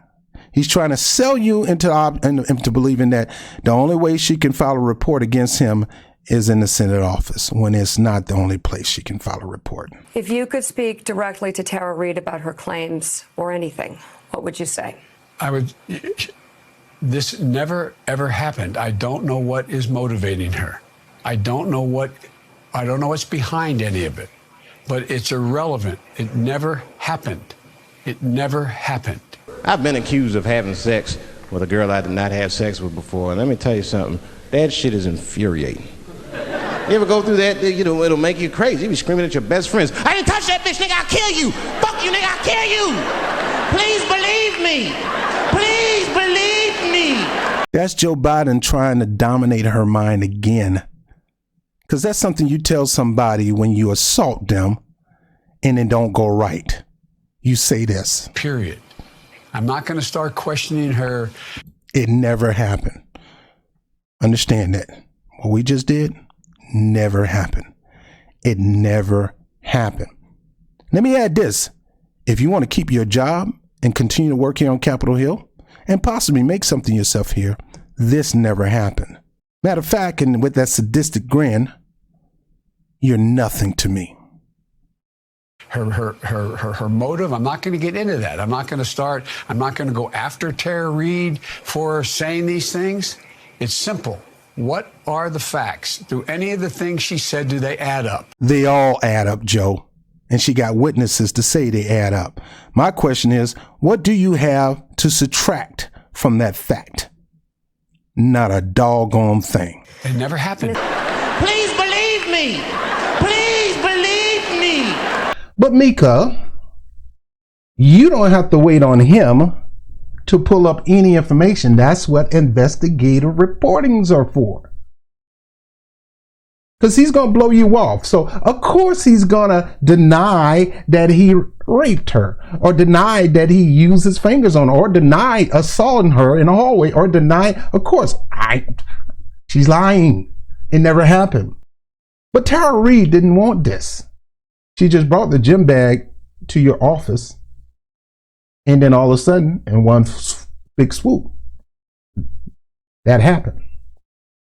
He's trying to sell you into believing that the only way she can file a report against him is in the Senate office, when it's not the only place she can file a report. If you could speak directly to Tara Reade about her claims or anything, what would you say? I would. This never, ever happened. I don't know what is motivating her. I don't know what's behind any of it. But it's irrelevant. It never happened. It never happened. I've been accused of having sex with a girl I did not have sex with before. And let me tell you something. That shit is infuriating. You ever go through that? You know, it'll make you crazy. You be screaming at your best friends. I didn't touch that bitch, nigga. I'll kill you. Fuck you, nigga. I'll kill you. Please believe me. Please believe me. That's Joe Biden trying to dominate her mind again. Because that's something you tell somebody when you assault them and it don't go right. You say this. Period. I'm not going to start questioning her. It never happened. Understand that. What we just did never happened. It never happened. Let me add this. If you want to keep your job and continue to work here on Capitol Hill and possibly make something yourself here, this never happened. Matter of fact, and with that sadistic grin, you're nothing to me. Her motive, I'm not going to get into that. I'm not going to go after Tara Reade for saying these things. It's simple. What are the facts? Do any of the things she said, do they add up? They all add up, Joe. And she got witnesses to say they add up. My question is, what do you have to subtract from that fact? Not a doggone thing. It never happened. Please believe me. Please believe me. But Mika, you don't have to wait on him to pull up any information. That's what investigative reportings are for. Because he's going to blow you off. So, of course, he's going to deny that he raped her, or deny that he used his fingers on her, or deny assaulting her in a hallway, or deny, of course, she's lying. It never happened. But Tara Reade didn't want this. She just brought the gym bag to your office, and then all of a sudden, in one big swoop, that happened.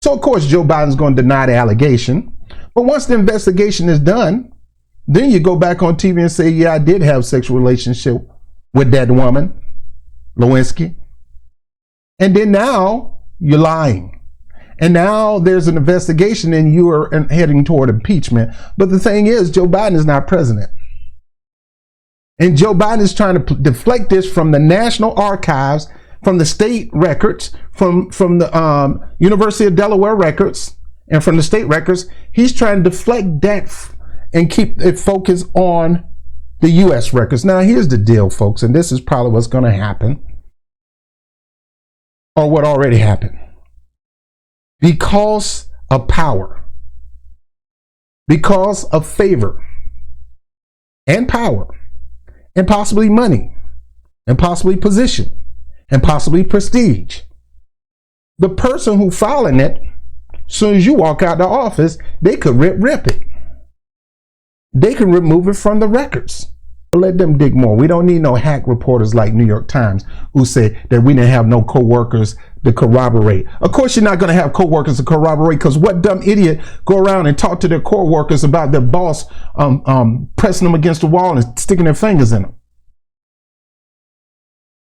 So, of course, Joe Biden's going to deny the allegation. But once the investigation is done, then you go back on TV and say, yeah, I did have a sexual relationship with that woman, Lewinsky. And then now you're lying. And now there's an investigation and you are heading toward impeachment. But the thing is, Joe Biden is not president. And Joe Biden is trying to deflect this from the National Archives, from the state records, from the University of Delaware records, and from the state records. He's trying to deflect that and keep it focused on the U.S. records. Now, here's the deal, folks, and this is probably what's going to happen, or what already happened. Because of power, because of favor and power, and possibly money, and possibly position, and possibly prestige, The person who filing it, as soon as you walk out the office, they could rip it. They can remove it from the records. Let them dig more. We don't need no hack reporters like New York Times who say that we didn't have no co-workers to corroborate. Of course, you're not going to have co-workers to corroborate, because what dumb idiot go around and talk to their co-workers about their boss pressing them against the wall and sticking their fingers in them?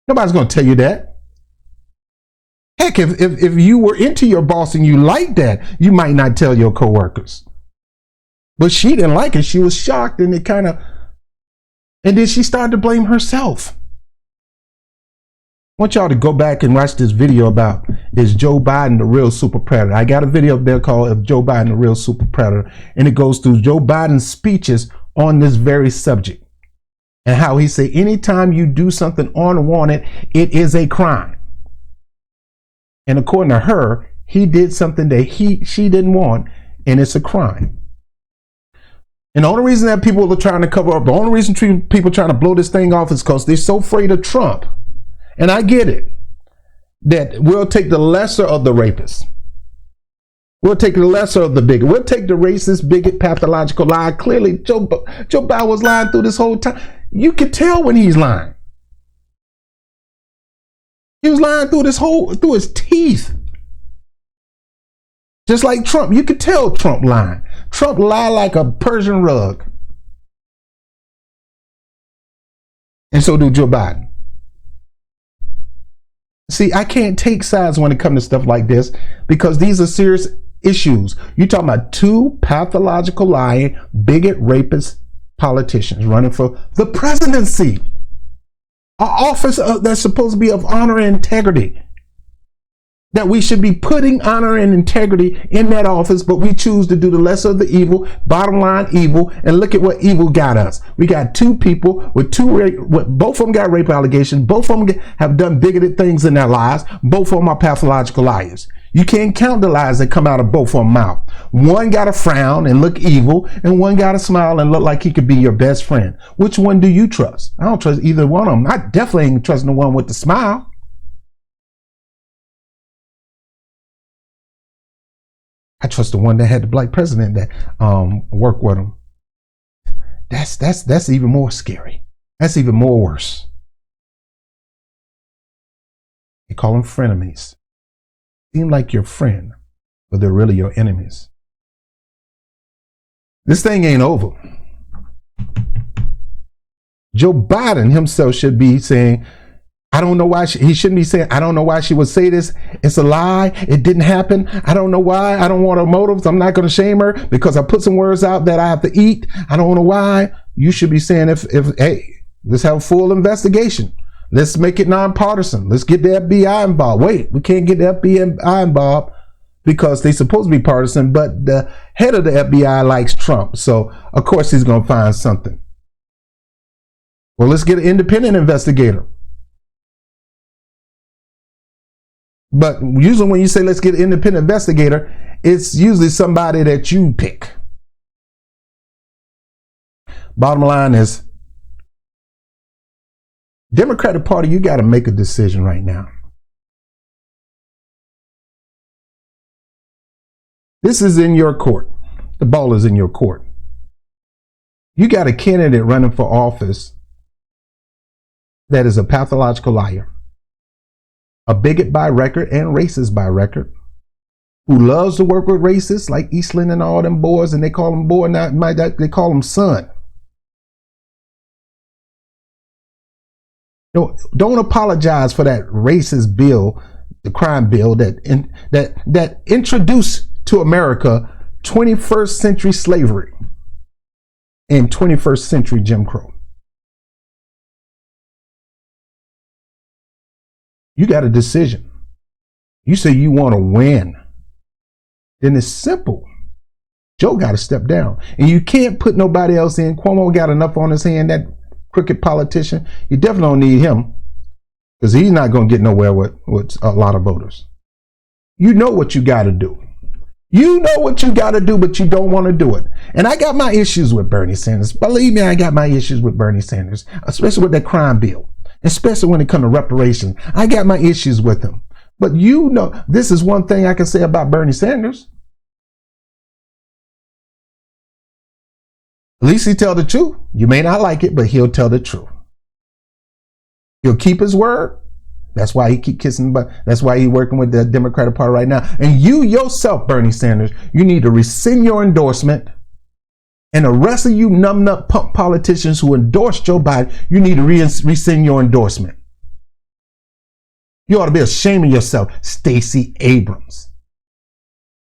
Nobody's going to tell you that. Heck, if you were into your boss and you liked that, you might not tell your co-workers. But she didn't like it. She was shocked, and and then she started to blame herself. I want y'all to go back and watch this video about, is Joe Biden the real super predator? I got a video up there called "Is Joe Biden the real super predator?" And it goes through Joe Biden's speeches on this very subject, and how he said anytime you do something unwanted, it is a crime. And according to her, he did something that she didn't want, and it's a crime. And the only reason that people are trying to cover up, the only reason people are trying to blow this thing off is because they're so afraid of Trump. And I get it, that we'll take the lesser of the rapists. We'll take the lesser of the bigot. We'll take the racist, bigot, pathological lie. Clearly, Joe Biden was lying through this whole time. You could tell when he's lying. He was lying through his teeth. Just like Trump. You could tell Trump lying. Trump lied like a Persian rug. And so do Joe Biden. See, I can't take sides when it comes to stuff like this, because these are serious issues. You're talking about two pathological lying, bigot, rapist politicians running for the presidency. An office that's supposed to be of honor and integrity. That we should be putting honor and integrity in that office, but we choose to do the lesser of the evil, bottom line evil, and look at what evil got us. We got two people with both of them got rape allegations, both of them have done bigoted things in their lives, both of them are pathological liars. You can't count the lies that come out of both of them mouth. One got to frown and look evil, and one got to smile and look like he could be your best friend. Which one do you trust? I don't trust either one of them. I definitely ain't trusting the one with the smile. I trust the one that had the black president that worked with him. That's even more scary. That's even more worse. They call them frenemies. Seem like your friend, but they're really your enemies. This thing ain't over. Joe Biden himself should be saying, I don't know why he shouldn't be saying, I don't know why she would say this. It's a lie. It didn't happen. I don't know why. I don't want her motives. I'm not going to shame her because I put some words out that I have to eat. I don't know why. You should be saying, hey, let's have a full investigation. Let's make it nonpartisan. Let's get the FBI involved. Wait, we can't get the FBI involved because they're supposed to be partisan, but the head of the FBI likes Trump. So, of course, he's going to find something. Well, let's get an independent investigator. But usually when you say let's get an independent investigator, it's usually somebody that you pick. Bottom line is, Democratic Party, you got to make a decision right now. This is in your court. The ball is in your court. You got a candidate running for office that is a pathological liar, a bigot by record and racist by record, who loves to work with racists like Eastland and all them boys, and they call them boy, they call them son. Don't apologize for that racist bill, the crime bill that introduced to America 21st century slavery and 21st century Jim Crow. You got a decision. You say you want to win. Then it's simple. Joe got to step down. And you can't put nobody else in. Cuomo got enough on his hand, that crooked politician. You definitely don't need him because he's not going to get nowhere with a lot of voters. You know what you got to do. You know what you got to do, but you don't want to do it. And I got my issues with Bernie Sanders. Believe me, I got my issues with Bernie Sanders, especially with that crime bill, especially when it comes to reparations. I got my issues with him. But you know, this is one thing I can say about Bernie Sanders. At least he tell the truth. You may not like it, but he'll tell the truth. He'll keep his word. That's why he keep kissing, but that's why he's working with the Democratic Party right now. And you yourself, Bernie Sanders, you need to rescind your endorsement. And the rest of you numbed up punk politicians who endorsed Joe Biden, you need to rescind your endorsement. You ought to be ashamed of yourself, Stacey Abrams.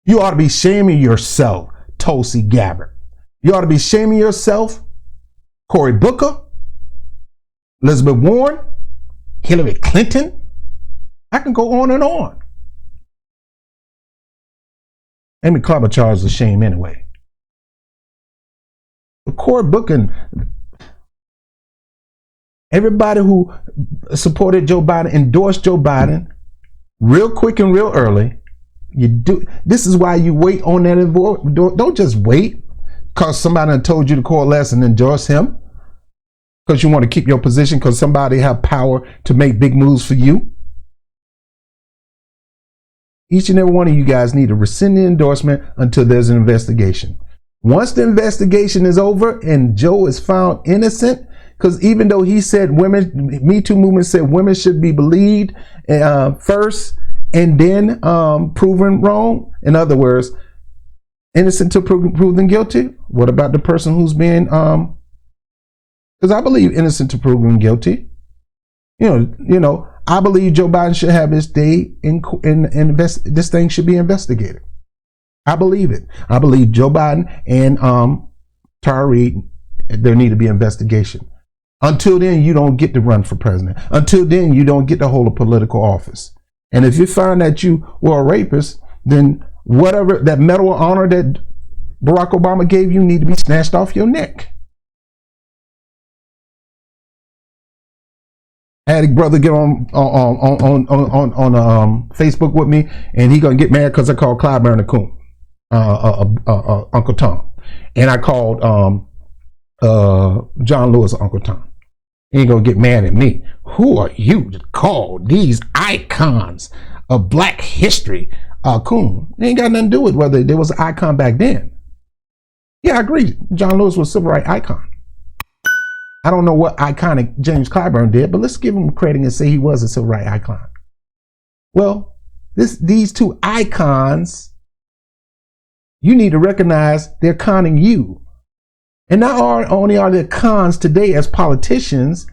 You ought to be ashamed of yourself, Tulsi Gabbard. You ought to be ashamed of yourself, Cory Booker, Elizabeth Warren, Hillary Clinton. I can go on and on. Amy Klobuchar is a shame anyway. But Cory Booker and everybody who supported Joe Biden, endorsed Joe Biden, real quick and real early. You do. This is why you wait on that. Don't just wait because somebody told you to coalesce and endorse him. Because you want to keep your position because somebody have power to make big moves for you. Each and every one of you guys need to rescind the endorsement until there's an investigation. Once the investigation is over and Joe is found innocent, because even though he said women, Me Too movement said women should be believed first and then proven wrong. In other words, innocent till proven guilty. What about the person who's being because I believe innocent to proven guilty. You know, I believe Joe Biden should have his day this thing should be investigated. I believe it. I believe Joe Biden and Tara Reade, there need to be investigation. Until then, you don't get to run for president. Until then, you don't get to hold a political office. And if you find that you were a rapist, then whatever that Medal of Honor that Barack Obama gave you need to be snatched off your neck. I had a brother get on Facebook with me, and he gonna get mad because I called Clyburn a coon, Uncle Tom, and I called John Lewis Uncle Tom. He ain't gonna get mad at me. Who are you to call these icons of Black history coon? It ain't got nothing to do with whether there was an icon back then. Yeah, I agree. John Lewis was a civil rights icon. I don't know what iconic James Clyburn did, but let's give him credit and say he was a civil rights icon. Well, these two icons, you need to recognize they're conning you. And not only are they cons today as politicians,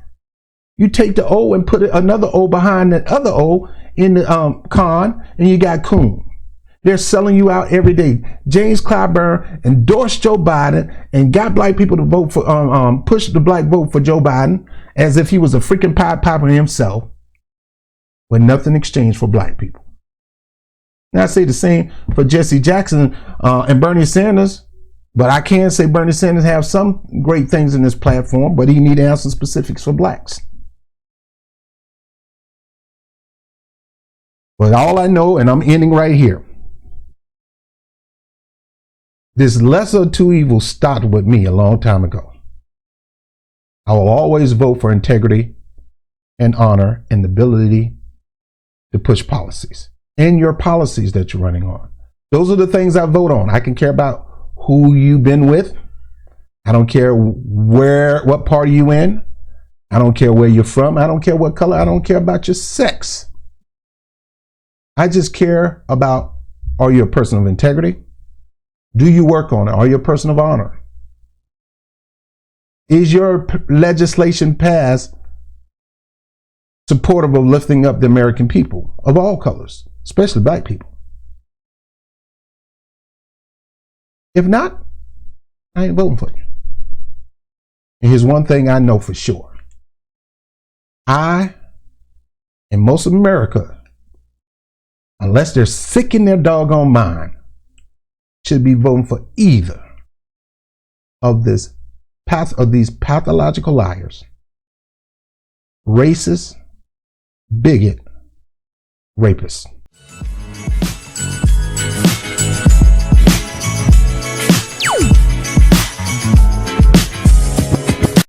you take the O and put another O behind that other O in the con, and you got coon. They're selling you out every day. James Clyburn endorsed Joe Biden and got black people to vote for, push the black vote for Joe Biden as if he was a freaking Pied Piper himself, with nothing exchanged for black people. Now I say the same for Jesse Jackson and Bernie Sanders, but I can say Bernie Sanders have some great things in this platform, but he need to have some specifics for blacks. But all I know, and I'm ending right here, this lesser of two evils started with me a long time ago. I will always vote for integrity and honor and the ability to push policies and your policies that you're running on. Those are the things I vote on. I can care about who you've been with. I don't care what party you in. I don't care where you're from. I don't care what color. I don't care about your sex. I just care about, are you a person of integrity? Do you work on it? Are you a person of honor? Is your legislation passed supportive of lifting up the American people of all colors, especially black people? If not, I ain't voting for you. And here's one thing I know for sure. I and most of America, unless they're sick in their doggone mind, should be voting for either of these pathological liars, racist, bigot, rapists.